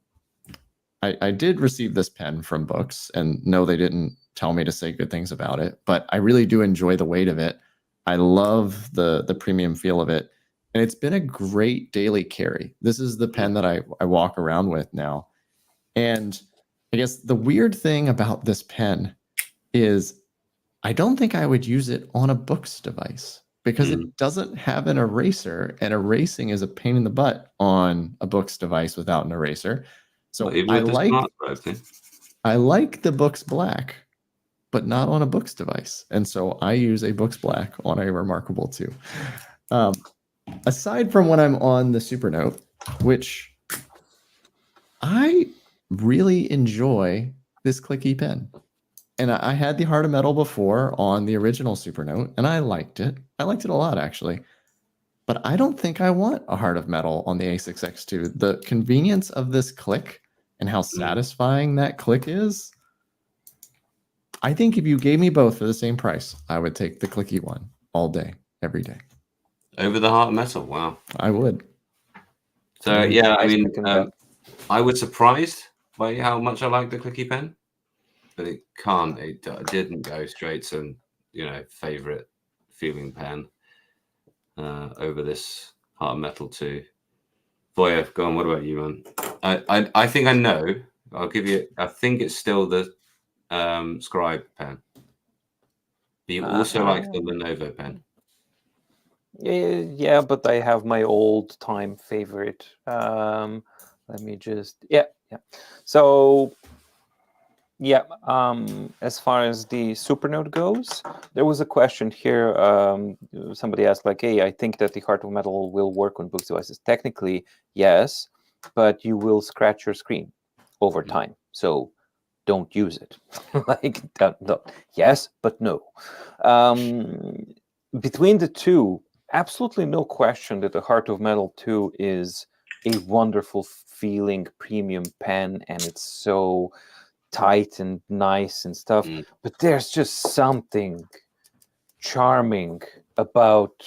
I did receive this pen from Books, and no, they didn't tell me to say good things about it, but I really do enjoy the weight of it. I love the premium feel of it, and it's been a great daily carry. This is the pen that I walk around with now. And I guess the weird thing about this pen is I don't think I would use it on a Books device because it doesn't have an eraser, and erasing is a pain in the butt on a Books device without an eraser. So I like the Books Black, but not on a Books device. And so I use a Books Black on a Remarkable 2. Aside from when I'm on the Supernote, which I really enjoy this clicky pen. And I had the Heart of Metal before on the original Supernote, and I liked it. I liked it a lot, actually. But I don't think I want a Heart of Metal on the A6X2. The convenience of this click and how satisfying that click is, I think if you gave me both for the same price, I would take the clicky one all day, every day. Over the Heart of Metal, wow. I would. So, yeah, I mean, I was surprised by how much I like the clicky pen, but it didn't go straight to, favorite feeling pen over this Heart of Metal 2. Voja, go on, what about you, man? I think I know. I'll give you, I think it's still the Scribe pen. But you also like the Lenovo pen. Yeah, but I have my old time favorite. Let me just So as far as the Supernote goes, there was a question here. Somebody asked, like, hey, I think that the Heart of Metal will work on Books devices. Technically, yes, but you will scratch your screen over time. So don't use it. Yes, but no. Between the two, absolutely no question that the Heart of Metal 2 is a wonderful feeling premium pen, and it's so tight and nice and stuff. But there's just something charming about,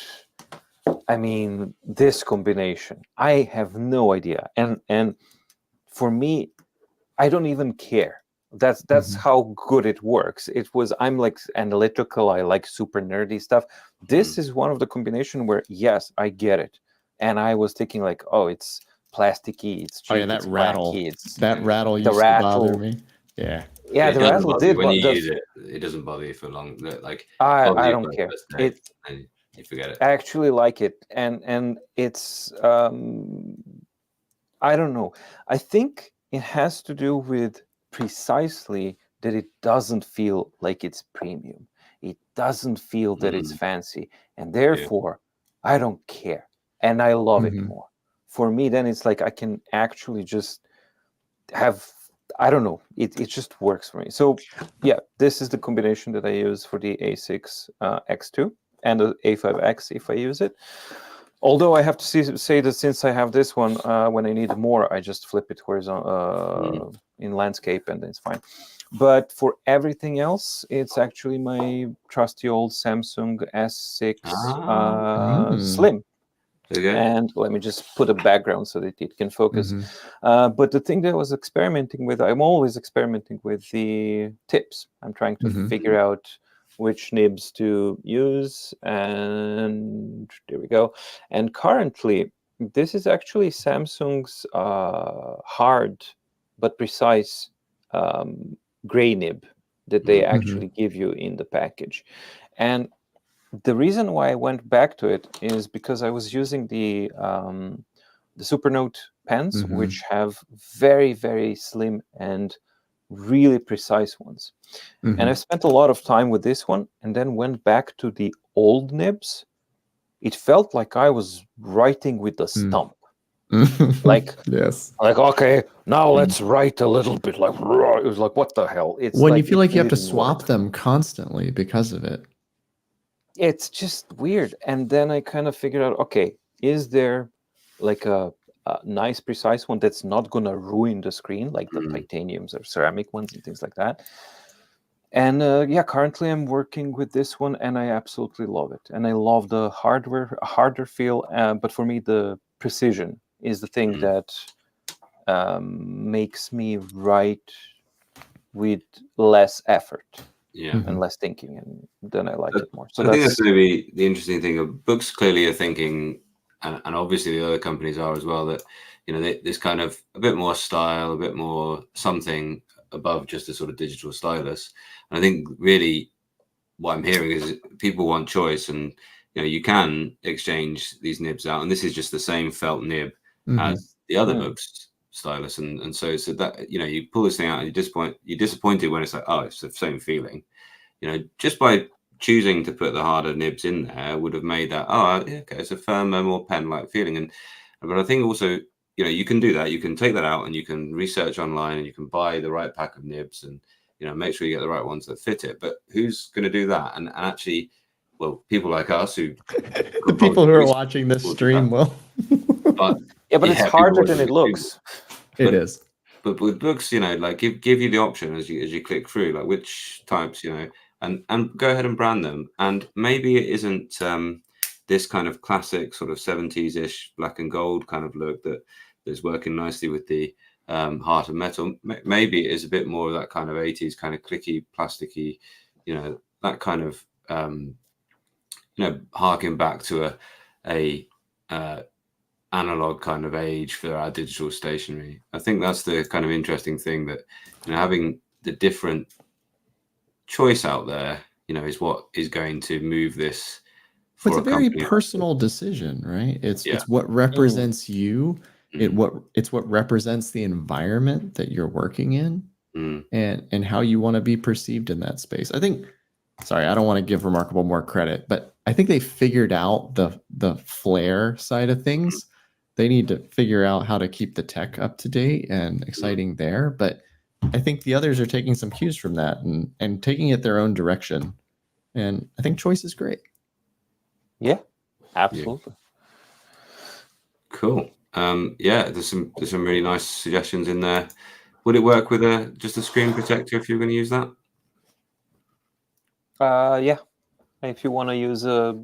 this combination. I have no idea. And for me, I don't even care. That's how good it works. I'm like analytical. I like super nerdy stuff. This is one of the combination where, yes, I get it. And I was thinking like, oh, it's plasticky. It's cheap. That rattle. Wacky, that rattle used to bother me. Yeah. Yeah, the rattle did. When you use it, it doesn't bother you for long. Like I don't care. And you forget it. I actually like it, and it's I don't know. I think it has to do with precisely that it doesn't feel like it's premium. It doesn't feel that it's fancy, and therefore I don't care, and I love it more. For me, then it's like I can actually just have. I don't know. It just works for me. So yeah, this is the combination that I use for the A6 X2 and the A5X if I use it. Although I have to say that since I have this one, when I need more, I just flip it horizontal in landscape, and it's fine. But for everything else, it's actually my trusty old Samsung S6 Slim. Okay. And let me just put a background so that it can focus. But the thing that I was experimenting with, I'm always experimenting with the tips. I'm trying to figure out which nibs to use, and there we go. And currently, this is actually Samsung's hard but precise gray nib that they actually give you in the package. And the reason why I went back to it is because I was using the Supernote pens, which have very, very slim and really precise ones. And I spent a lot of time with this one, and then went back to the old nibs. It felt like I was writing with a stump. Like, okay, now let's write a little bit. Like, it was like, what the hell? It's when you feel like you have to swap them constantly because of it. It's just weird. And then I kind of figured out, okay, is there like a nice, precise one that's not going to ruin the screen, like the titaniums or ceramic ones and things like that? And currently I'm working with this one, and I absolutely love it. And I love the harder feel. But for me, the precision is the thing that makes me write with less effort and less thinking, and then I like it more. So I think that's maybe the interesting thing of books. Clearly are thinking, and obviously the other companies are as well, that there's kind of a bit more style, a bit more something above just a sort of digital stylus. And I think really what I'm hearing is people want choice, and you can exchange these nibs out, and this is just the same felt nib as the other books stylus, and so that you pull this thing out and you're disappointed when it's like, oh, it's the same feeling. Just by choosing to put the harder nibs in there would have made that, oh yeah, okay, it's a firmer, more pen-like feeling. But I think also you can do that. You can take that out and you can research online and you can buy the right pack of nibs and make sure you get the right ones that fit it. But who's going to do that? And actually, well, people like us who the people who are watching this stream will. But it's harder than it looks. It is. But with books, like give you the option as you click through, like which types, and go ahead and brand them. And maybe it isn't this kind of classic sort of 70s-ish black and gold kind of look that is working nicely with the heart of metal. Maybe it is a bit more of that kind of 80s kind of clicky, plasticky, that kind of harking back to a analog kind of age for our digital stationery. I think that's the kind of interesting thing, that having the different choice out there is what is going to move this. It's a very personal decision, right? It's what represents you. It's what represents the environment that you're working in, and how you want to be perceived in that space. I think, sorry, I don't want to give Remarkable more credit, but I think they figured out the flair side of things. They need to figure out how to keep the tech up to date and exciting there. But I think the others are taking some cues from that and taking it their own direction. And I think choice is great. Yeah, absolutely. Cool. There's some really nice suggestions in there. Would it work with just a screen protector if you're going to use that? Yeah. If you want to use a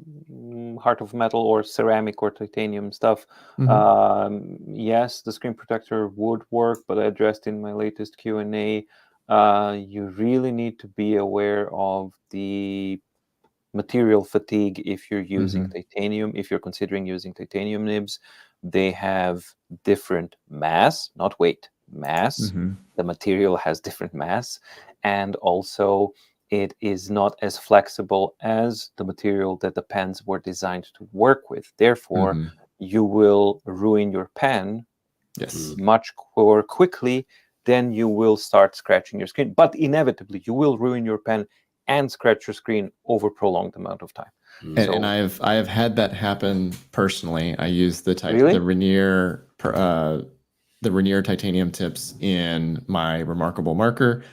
heart of metal or ceramic or titanium stuff, yes, the screen protector would work. But I addressed in my latest Q&A, you really need to be aware of the material fatigue if you're using titanium. If you're considering using titanium nibs, they have different mass, not weight, mass. The material has different mass, and also it is not as flexible as the material that the pens were designed to work with. Therefore, you will ruin your pen much more quickly than you will start scratching your screen. But inevitably, you will ruin your pen and scratch your screen over a prolonged amount of time. And I have had that happen personally. I use the Rainier titanium tips in my Remarkable marker,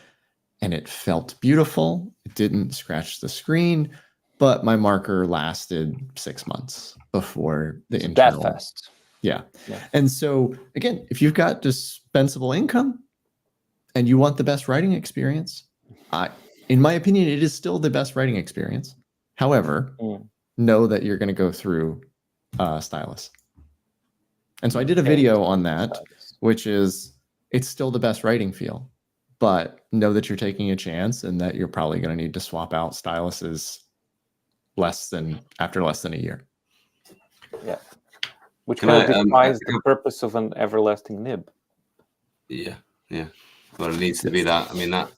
and it felt beautiful. It didn't scratch the screen, but my marker lasted 6 months before the internal. That fast. Yeah. And so again, if you've got dispensable income and you want the best writing experience, in my opinion, it is still the best writing experience. However, know that you're going to go through Stylus. And so I did a video on that, which is, it's still the best writing feel, but know that you're taking a chance and that you're probably going to need to swap out Styluses after less than a year. Yeah. Which kind of defies the purpose of an everlasting nib. Yeah. Well, it needs to be that. I mean, that.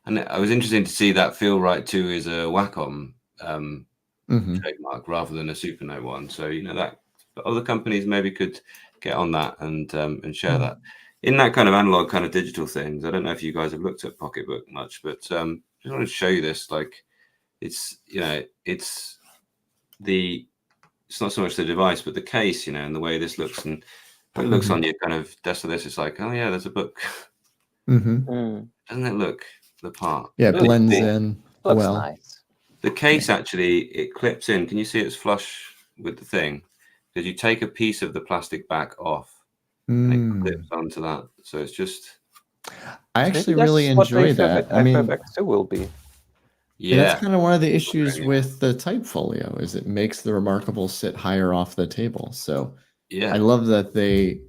And I was interested to see that Feel Right too is a Wacom trademark rather than a Supernote one. So that other companies maybe could get on that and share that. In that kind of analog, kind of digital things, I don't know if you guys have looked at Pocketbook much, but just wanted to show you this. Like, it's not so much the device, but the case, and the way this looks, and it looks on your kind of desk of this. It's like, oh yeah, there's a book. Doesn't it look the part? Yeah, it blends in well. Nice. The case actually, it clips in. Can you see it's flush with the thing? Because you take a piece of the plastic back off and it clips onto that. So it's just. I actually really enjoy that. I mean, FFX2 will be. Yeah, that's kind of one of the issues with the type folio, is it makes the Remarkable sit higher off the table. So I love that they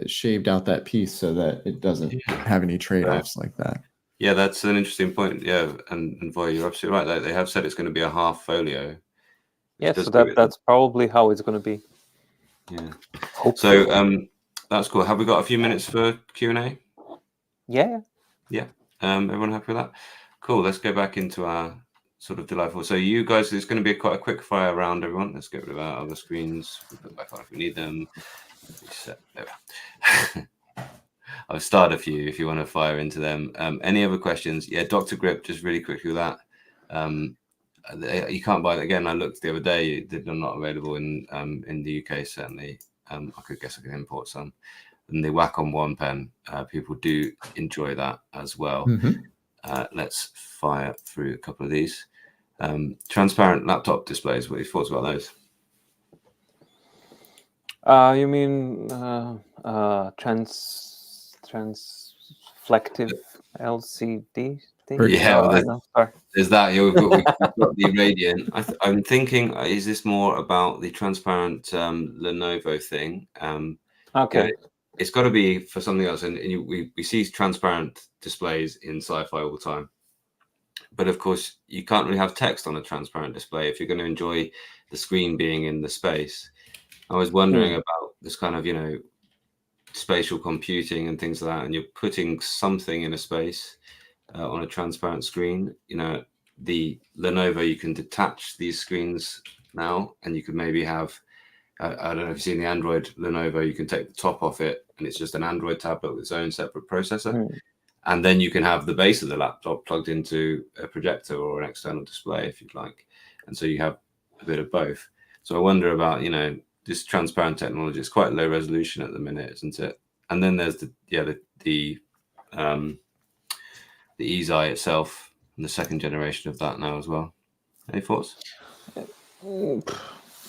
shaved out that piece so that it doesn't have any trade-offs like that. Yeah, that's an interesting point. Yeah, and Voja, you're absolutely right. They have said it's going to be a half folio. Yeah, so that's probably how it's going to be. Yeah. Hopefully. So that's cool. Have we got a few minutes for Q&A? Yeah. Yeah. Everyone happy with that? Cool. Let's go back into our sort of delightful. So you guys, it's going to be quite a quick fire round, everyone. Let's get rid of our other screens. We'll put them back on if we need them. Reset. There we are. I've started a few if you want to fire into them. Any other questions? Yeah, Dr. Grip, just really quickly with that. You can't buy it again. I looked the other day; they're not available in the UK. Certainly, I guess I could import some. And the Wacom One pen, people do enjoy that as well. Let's fire through a couple of these. Transparent laptop displays. What are your thoughts about those? You mean transflective LCD thing? Yeah, there's that. We've got the Radiant. I'm thinking, is this more about the transparent Lenovo thing? Okay. It's got to be for something else. And we see transparent displays in sci-fi all the time. But of course, you can't really have text on a transparent display if you're going to enjoy the screen being in the space. I was wondering about this kind of, spatial computing and things like that, and you're putting something in a space on a transparent screen. The Lenovo, you can detach these screens now, and you could maybe have, I don't know if you've seen the Android Lenovo, you can take the top off it, and it's just an Android tablet with its own separate processor. And then you can have the base of the laptop plugged into a projector or an external display if you'd like. And so you have a bit of both. So I wonder about, this transparent technology. Is quite low resolution at the minute, isn't it? And then there's the eZai itself, and the second generation of that now as well. Any thoughts? I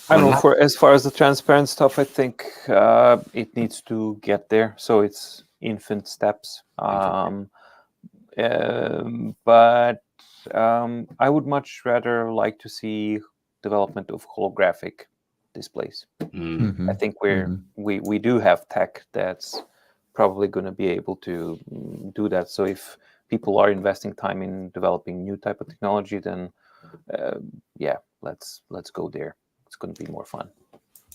don't know. As far as the transparent stuff, I think it needs to get there. So it's infant steps. But I would much rather like to see development of holographic displays. I think we do have tech that's probably going to be able to do that. So if people are investing time in developing new type of technology, then let's go there. It's going to be more fun.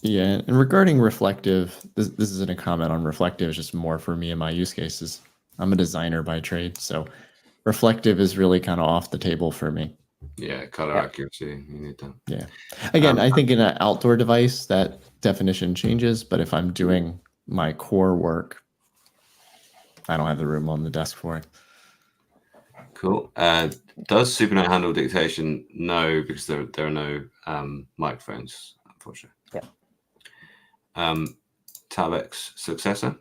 Yeah, and regarding reflective, this isn't a comment on reflective. It's just more for me and my use cases. I'm a designer by trade, so reflective is really kind of off the table for me. Yeah, color accuracy. You need that. Yeah. Again, I think in an outdoor device, that definition changes. But if I'm doing my core work, I don't have the room on the desk for it. Cool. Does SuperNote handle dictation? No, because there are no microphones, unfortunately. Yeah. Tab-X successor?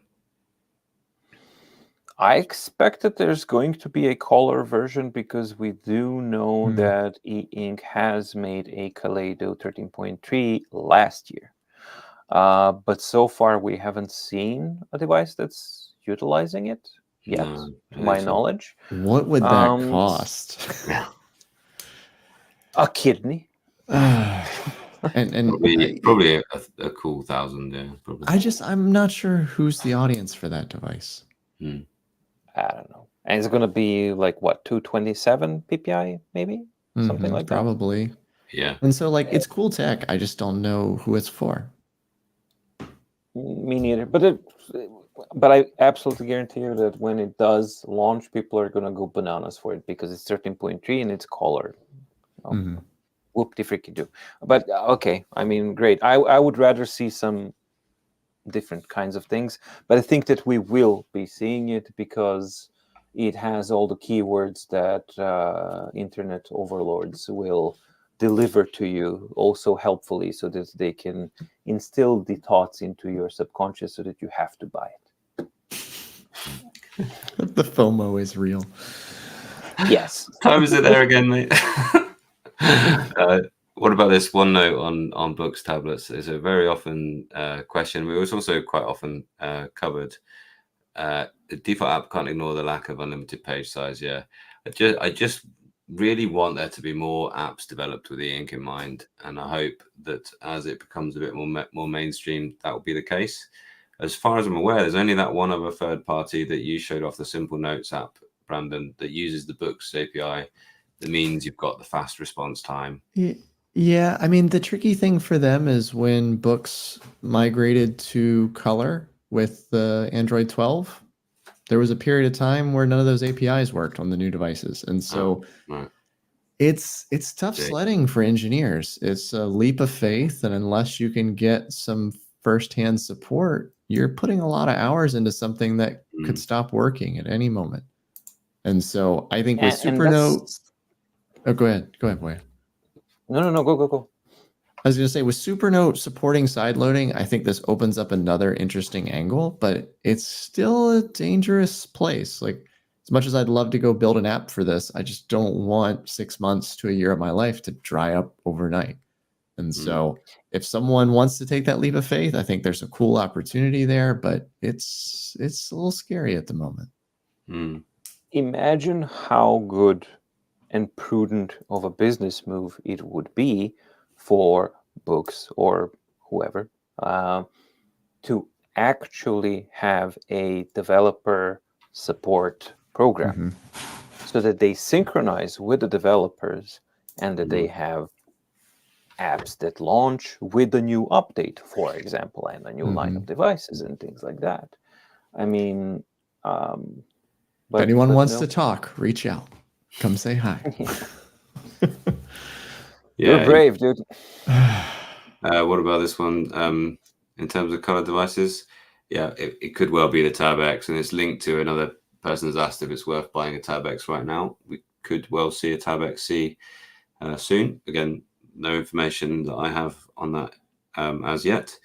I expect that there's going to be a color version because we do know that E-Ink has made a Kaleido 13.3 last year. But so far we haven't seen a device that's utilizing it yet, to my knowledge. What would that cost? A kidney. And probably a cool 1,000, yeah. Probably. I'm not sure who's the audience for that device. I don't know. And it's going to be like, what, 227 PPI, maybe? Something like that? Probably. Yeah. And so, it's cool tech. I just don't know who it's for. Me neither. But I absolutely guarantee you that when it does launch, people are going to go bananas for it because it's 13.3 and it's colored. Whoop-de-freaky-do. But, okay, I mean, great. I would rather see some different kinds of things, but I think that we will be seeing it because it has all the keywords that internet overlords will deliver to you also helpfully so that they can instill the thoughts into your subconscious so that you have to buy it. The FOMO is real. Yes. Time is it there again, mate? What about this OneNote on books, tablets? Is a very often question. We was also quite often covered. The default app can't ignore the lack of unlimited page size. Yeah, I just really want there to be more apps developed with E-Ink in mind, and I hope that as it becomes a bit more mainstream, that will be the case. as far as I'm aware, there's only that one other third party that you showed off, the Simple Notes app, Brandon, that uses the Books API. That means you've got the fast response time. Yeah, I mean, the tricky thing for them is when Books migrated to color with the Android 12, there was a period of time where none of those APIs worked on the new devices. And so right. it's tough sledding for engineers. It's a leap of faith. And unless you can get some firsthand support, you're putting a lot of hours into something that could stop working at any moment. And so I think with Supernote... Oh, go ahead, Voja. No, go. I was going to say, with Supernote supporting sideloading, I think this opens up another interesting angle, but it's still a dangerous place. Like, as much as I'd love to go build an app for this, I just don't want 6 months to a year of my life to dry up overnight. And so if someone wants to take that leap of faith, I think there's a cool opportunity there, but it's a little scary at the moment. Imagine how good and prudent of a business move it would be for Books or whoever to actually have a developer support program so that they synchronize with the developers and that they have apps that launch with a new update, for example, and a new line of devices and things like that. I mean, if anyone wants to talk, reach out. Come say hi. You're brave, dude. What about this one? In terms of color devices, it could well be the Tab X, and it's linked to another person has asked if it's worth buying a Tab X right now. We could well see a Tab XC soon. Again, no information that I have on that as yet,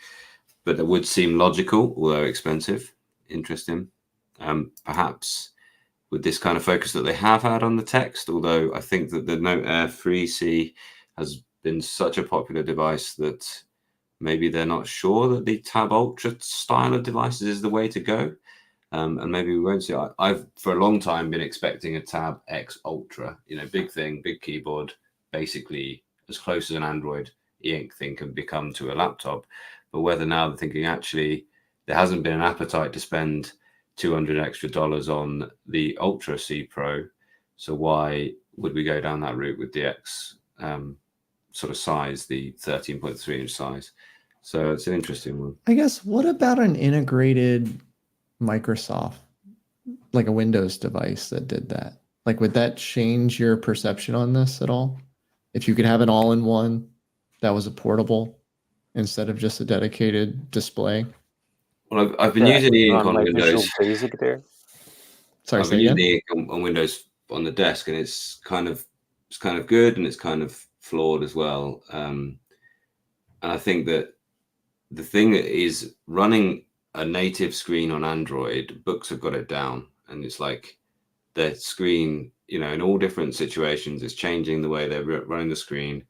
but it would seem logical, although expensive. Interesting. Perhaps with this kind of focus that they have had on the text, although I think that the Note Air 3C has been such a popular device that maybe they're not sure that the Tab Ultra style of devices is the way to go. And maybe we won't see. I've for a long time been expecting a Tab X Ultra, big thing, big keyboard, basically as close as an Android e-ink thing can become to a laptop. But whether now they're thinking actually there hasn't been an appetite to spend $200 extra on the Ultra C Pro, so why would we go down that route with the X sort of size, the 13.3 inch size? So it's an interesting one. I guess, what about an integrated Microsoft, like a Windows device that did that? Like, would that change your perception on this at all? If you could have an all-in-one that was a portable instead of just a dedicated display? Well, I've been using e-ink on Windows. Basic there. Sorry, I've been using e-ink on Windows on the desk, and it's kind of good, and it's kind of flawed as well. And I think that the thing that is running a native screen on Android, Books have got it down, and it's like the screen, in all different situations, it's changing the way they're running the screen.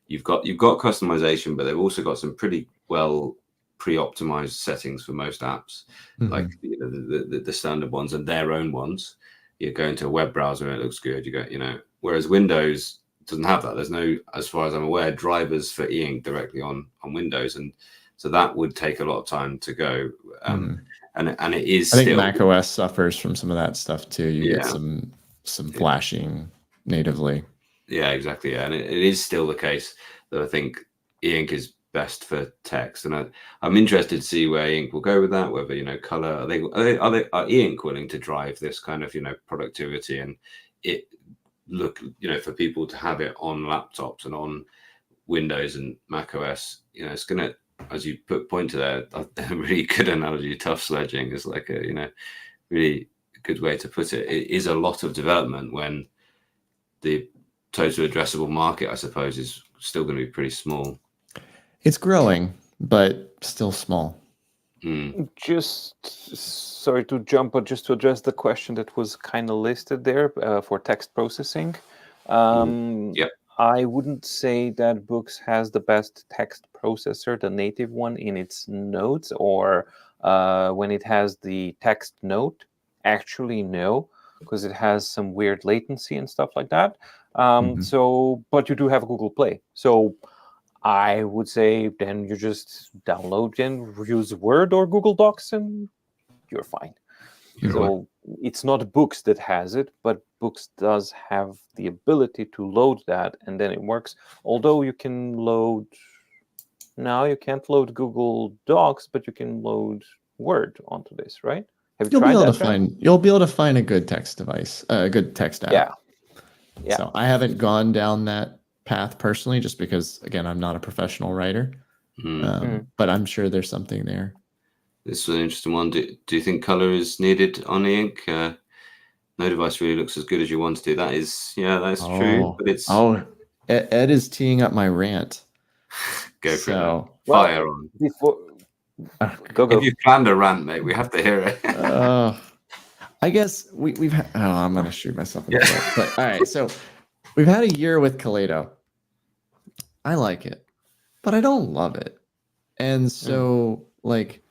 You've got customization, but they've also got some pretty well pre-optimized settings for most apps, like the standard ones and their own ones. You go into a web browser and it looks good. Whereas Windows doesn't have that. There's no, as far as I'm aware, drivers for e-ink directly on Windows, and so that would take a lot of time to go. And it is. I think Mac OS suffers from some of that stuff too. You get some flashing natively. Yeah, exactly. Yeah, and it is still the case that I think e-ink is best for text, and I'm interested to see where e-ink will go with that. Whether color, are e-ink willing to drive this kind of productivity and it look for people to have it on laptops and on Windows and Mac OS. It's gonna, as you point to there, a really good analogy. Tough sledging is like a really good way to put it. It is a lot of development when the total addressable market, I suppose, is still going to be pretty small. It's growing, but still small. Just sorry to jump, but just to address the question that was kind of listed there for text processing. I wouldn't say that Books has the best text processor, the native one, in its notes, or when it has the text note. Actually, no, because it has some weird latency and stuff like that. So, but you do have Google Play. So I would say then you just download and use Word or Google Docs and you're fine. So it's not Books that has it, but Books does have the ability to load that, and then it works. Although you can load, now you can't load Google Docs, but you can load Word onto this, right? Have you tried that? You'll be able to find a good text device, a good text app. Yeah. So I haven't gone down that path personally, just because, again, I'm not a professional writer. But I'm sure there's something there. This is an interesting one. Do you think color is needed on e-ink? No device really looks as good as you want to. That is, that's true. But it's Ed is teeing up my rant. Go for it. Well, fire on. Go. If you've planned a rant, mate, we have to hear it. I guess we've had. Oh, I'm gonna shoot myself in the foot. But all right, so we've had a year with Kaleido. I like it, but I don't love it. And so, like,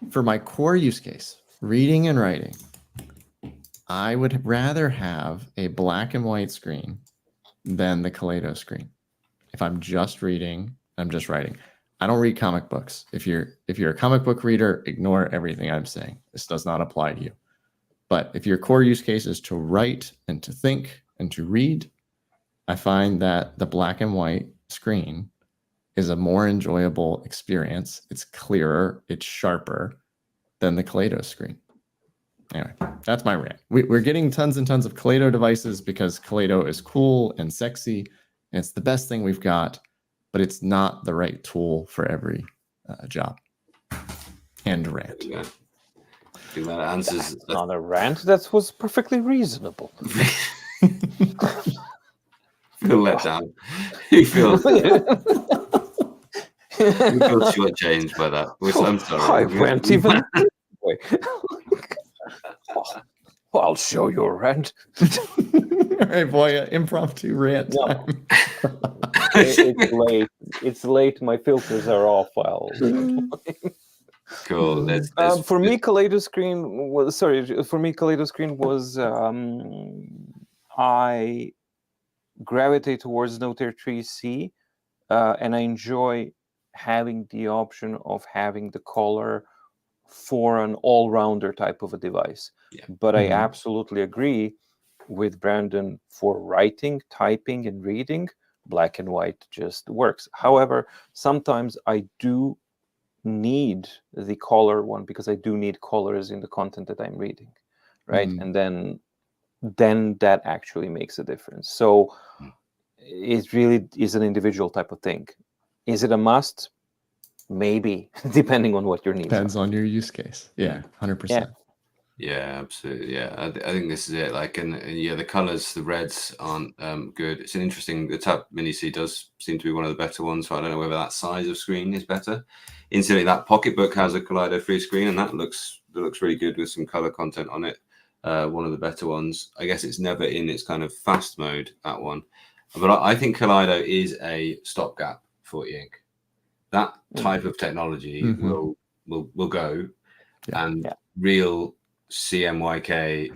for my core use case, reading and writing, I would rather have a black and white screen than the Kaleido screen. If I'm just reading, I'm just writing. I don't read comic books. If you're a comic book reader, ignore everything I'm saying. This does not apply to you. But if your core use case is to write and to think and to read, I find that the black and white screen is a more enjoyable experience. It's clearer, it's sharper than the Kaleido screen. Anyway, that's my rant. We're getting tons and tons of Kaleido devices because Kaleido is cool and sexy, and it's the best thing we've got, but it's not the right tool for every job. And rant. Yeah. I think that answers. That's not a rant. That was perfectly reasonable. Feel let down. You feel shortchanged by that. I'm sorry. I went even. I'll show you a rant. All right, Voja, impromptu rant time. It's late. It's late. My filters are off. Cool. For me, Kaleido screen was I gravitate towards Notaire 3C, and I enjoy having the option of having the color for an all-rounder type of a device. Yeah. But I absolutely agree with Brandon for writing, typing, and reading. Black and white just works. However, sometimes I do need the color one because I do need colors in the content that I'm reading, right? And then that actually makes a difference. So it really is an individual type of thing. Is it a must? Maybe, depending on what your needs Depends on your use case. Yeah, 100%. Yeah, absolutely. Yeah, I think this is it. Like, and the colors, the reds aren't good. It's an interesting. The Tab Mini C does seem to be one of the better ones. So I don't know whether that size of screen is better. Incidentally, that Pocketbook has a Kaleido free screen, and that looks really good with some color content on it. One of the better ones. I guess it's never in its kind of fast mode, that one. But I think Kaleido is a stopgap for e-ink. That type of technology will go, and real CMYK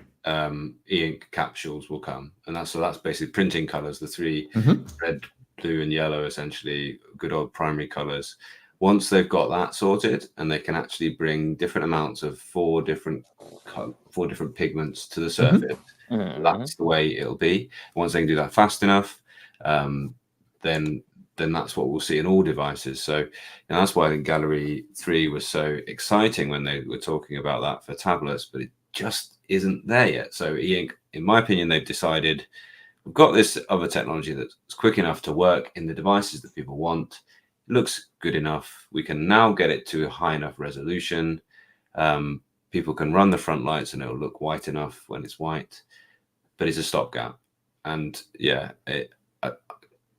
e-ink capsules will come, and that's basically printing colors, the three red, blue, and yellow, essentially good old primary colors. Once they've got that sorted, and they can actually bring different amounts of four different pigments to the surface, that's the way it'll be. Once they can do that fast enough, then that's what we'll see in all devices. So that's why I think Gallery 3 was so exciting when they were talking about that for tablets, but it just isn't there yet. So e-ink, in my opinion, they've decided we've got this other technology that's quick enough to work in the devices that people want. It looks good enough. We can now get it to a high enough resolution. People can run the front lights and it'll look white enough when it's white, but it's a stopgap. And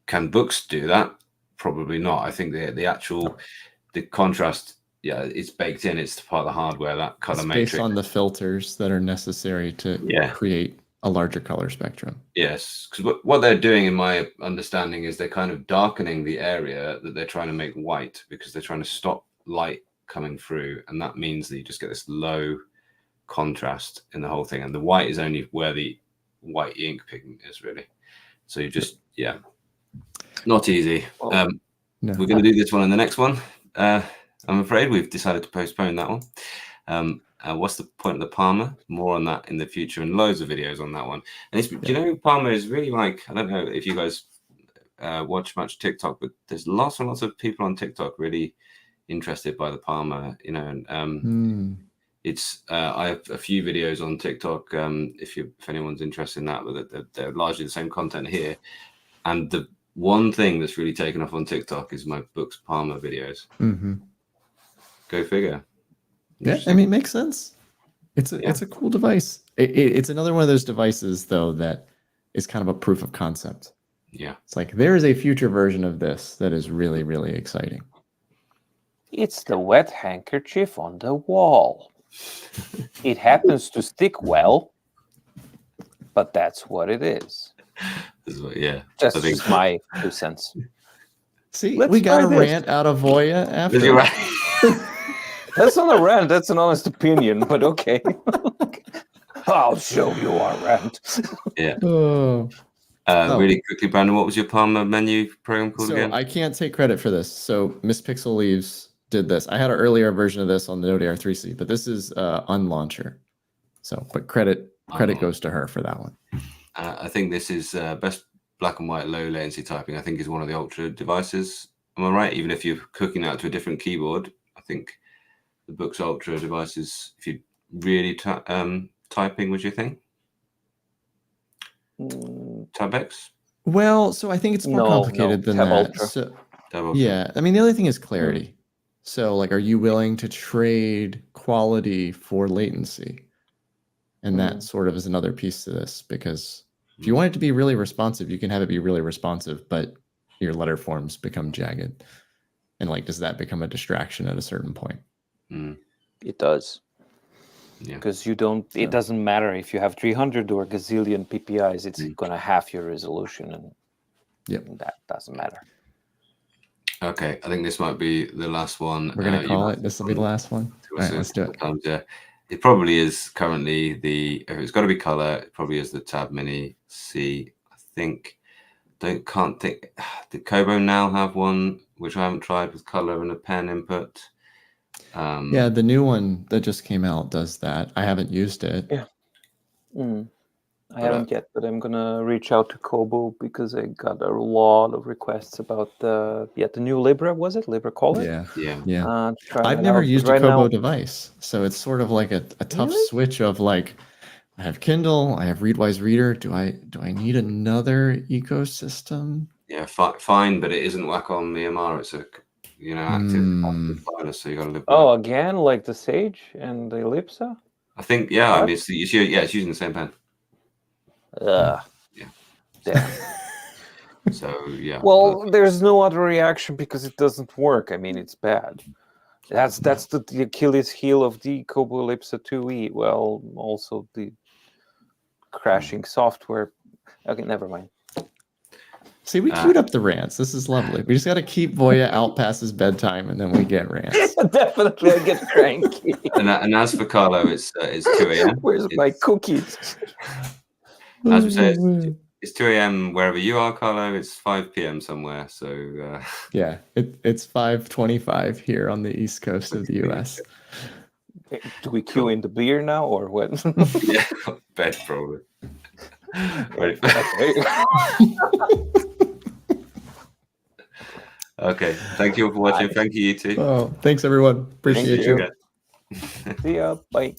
can books do that? Probably not. I think the contrast, it's baked in. It's part of the hardware, that color matrix. Based on the filters that are necessary to create a larger color spectrum. Yes, because what they're doing, in my understanding, is they're kind of darkening the area that they're trying to make white, because they're trying to stop light coming through, and that means that you just get this low contrast in the whole thing. And the white is only where the white ink pigment is, really. So you just not easy. No. We're going to do this one and the next one. I'm afraid we've decided to postpone that one. What's the point of the Palmer? More on that in the future, and loads of videos on that one. And do you know, Palmer is really like, I don't know if you guys watch much TikTok, but there's lots and lots of people on TikTok really interested by the Palmer, you know, and it's I have a few videos on TikTok if anyone's interested in that, but they're largely the same content here. And the one thing that's really taken off on TikTok is my Books Palmer videos. Go figure. Yeah, I mean, it makes sense. It's a cool device. It's another one of those devices, though, that is kind of a proof of concept. Yeah. It's like there is a future version of this that is really, really exciting. It's the wet handkerchief on the wall. It happens to stick well, but that's what it is. Yeah. Just my 2 cents. See, we got a rant out of Voja after. That's not a rant. That's an honest opinion, but okay. I'll show you our rant. Yeah. Really quickly, Brandon, what was your Palmer menu program called again? I can't take credit for this. So Miss Pixel Leaves did this. I had an earlier version of this on the Node AR3C, but this is Unlauncher. So, but credit goes to her for that one. I think this is best black and white low latency typing. I think is one of the Ultra devices. Am I right? Even if you're cooking out to a different keyboard, I think the Books Ultra devices, if you really typing, would you think? TabX? Well, so I think it's more complicated than that. So, yeah, I mean, the other thing is clarity. So, like, are you willing to trade quality for latency? And that sort of is another piece to this, because if you want it to be really responsive, you can have it be really responsive, but your letter forms become jagged. And like, does that become a distraction at a certain point? It does. Because you don't, it doesn't matter if you have 300 or gazillion PPIs, it's going to half your resolution, and that doesn't matter. Okay, I think this might be the last one. We're going to call it. This will be the last one. All right, let's do it. It probably is currently if it's got to be color, it probably is the Tab Mini C. I think, can't think, did Kobo now have one, which I haven't tried, with color and a pen input? Yeah, the new one that just came out does that. I haven't used it. Yeah. I haven't yet, but I'm gonna reach out to Kobo because I got a lot of requests about the new Libra. Was it Libra Color? Yeah. I've never used a Kobo device, so it's sort of like a tough switch of like, I have Kindle, I have Readwise Reader. Do I need another ecosystem? Yeah, fine, but it isn't Wacom EMR. It's a active Stylus, so you got to live. Again, like the Sage and the Ellipsa. I think I mean it's using the same pen. Yeah. So yeah. Well, there's no other reaction because it doesn't work. I mean, it's bad. That's the Achilles heel of the Kobo Ellipsa 2E. Well, also the crashing software. Okay, never mind. See, we queued up the rants. This is lovely. We just got to keep Voja out past his bedtime, and then we get rants. Definitely, I get cranky. and as for Carlo, it's 2 a.m. Where's my cookies? As we say, it's 2 a.m. wherever you are, Carlo. It's 5 p.m. somewhere. So yeah, it's 5:25 here on the east coast of the U.S. Do we queue in the beer now, or what? Yeah, bed probably. Ready for Okay, thank you for watching. Thank you, you too. Oh, thanks everyone. Appreciate you. See ya. Bye.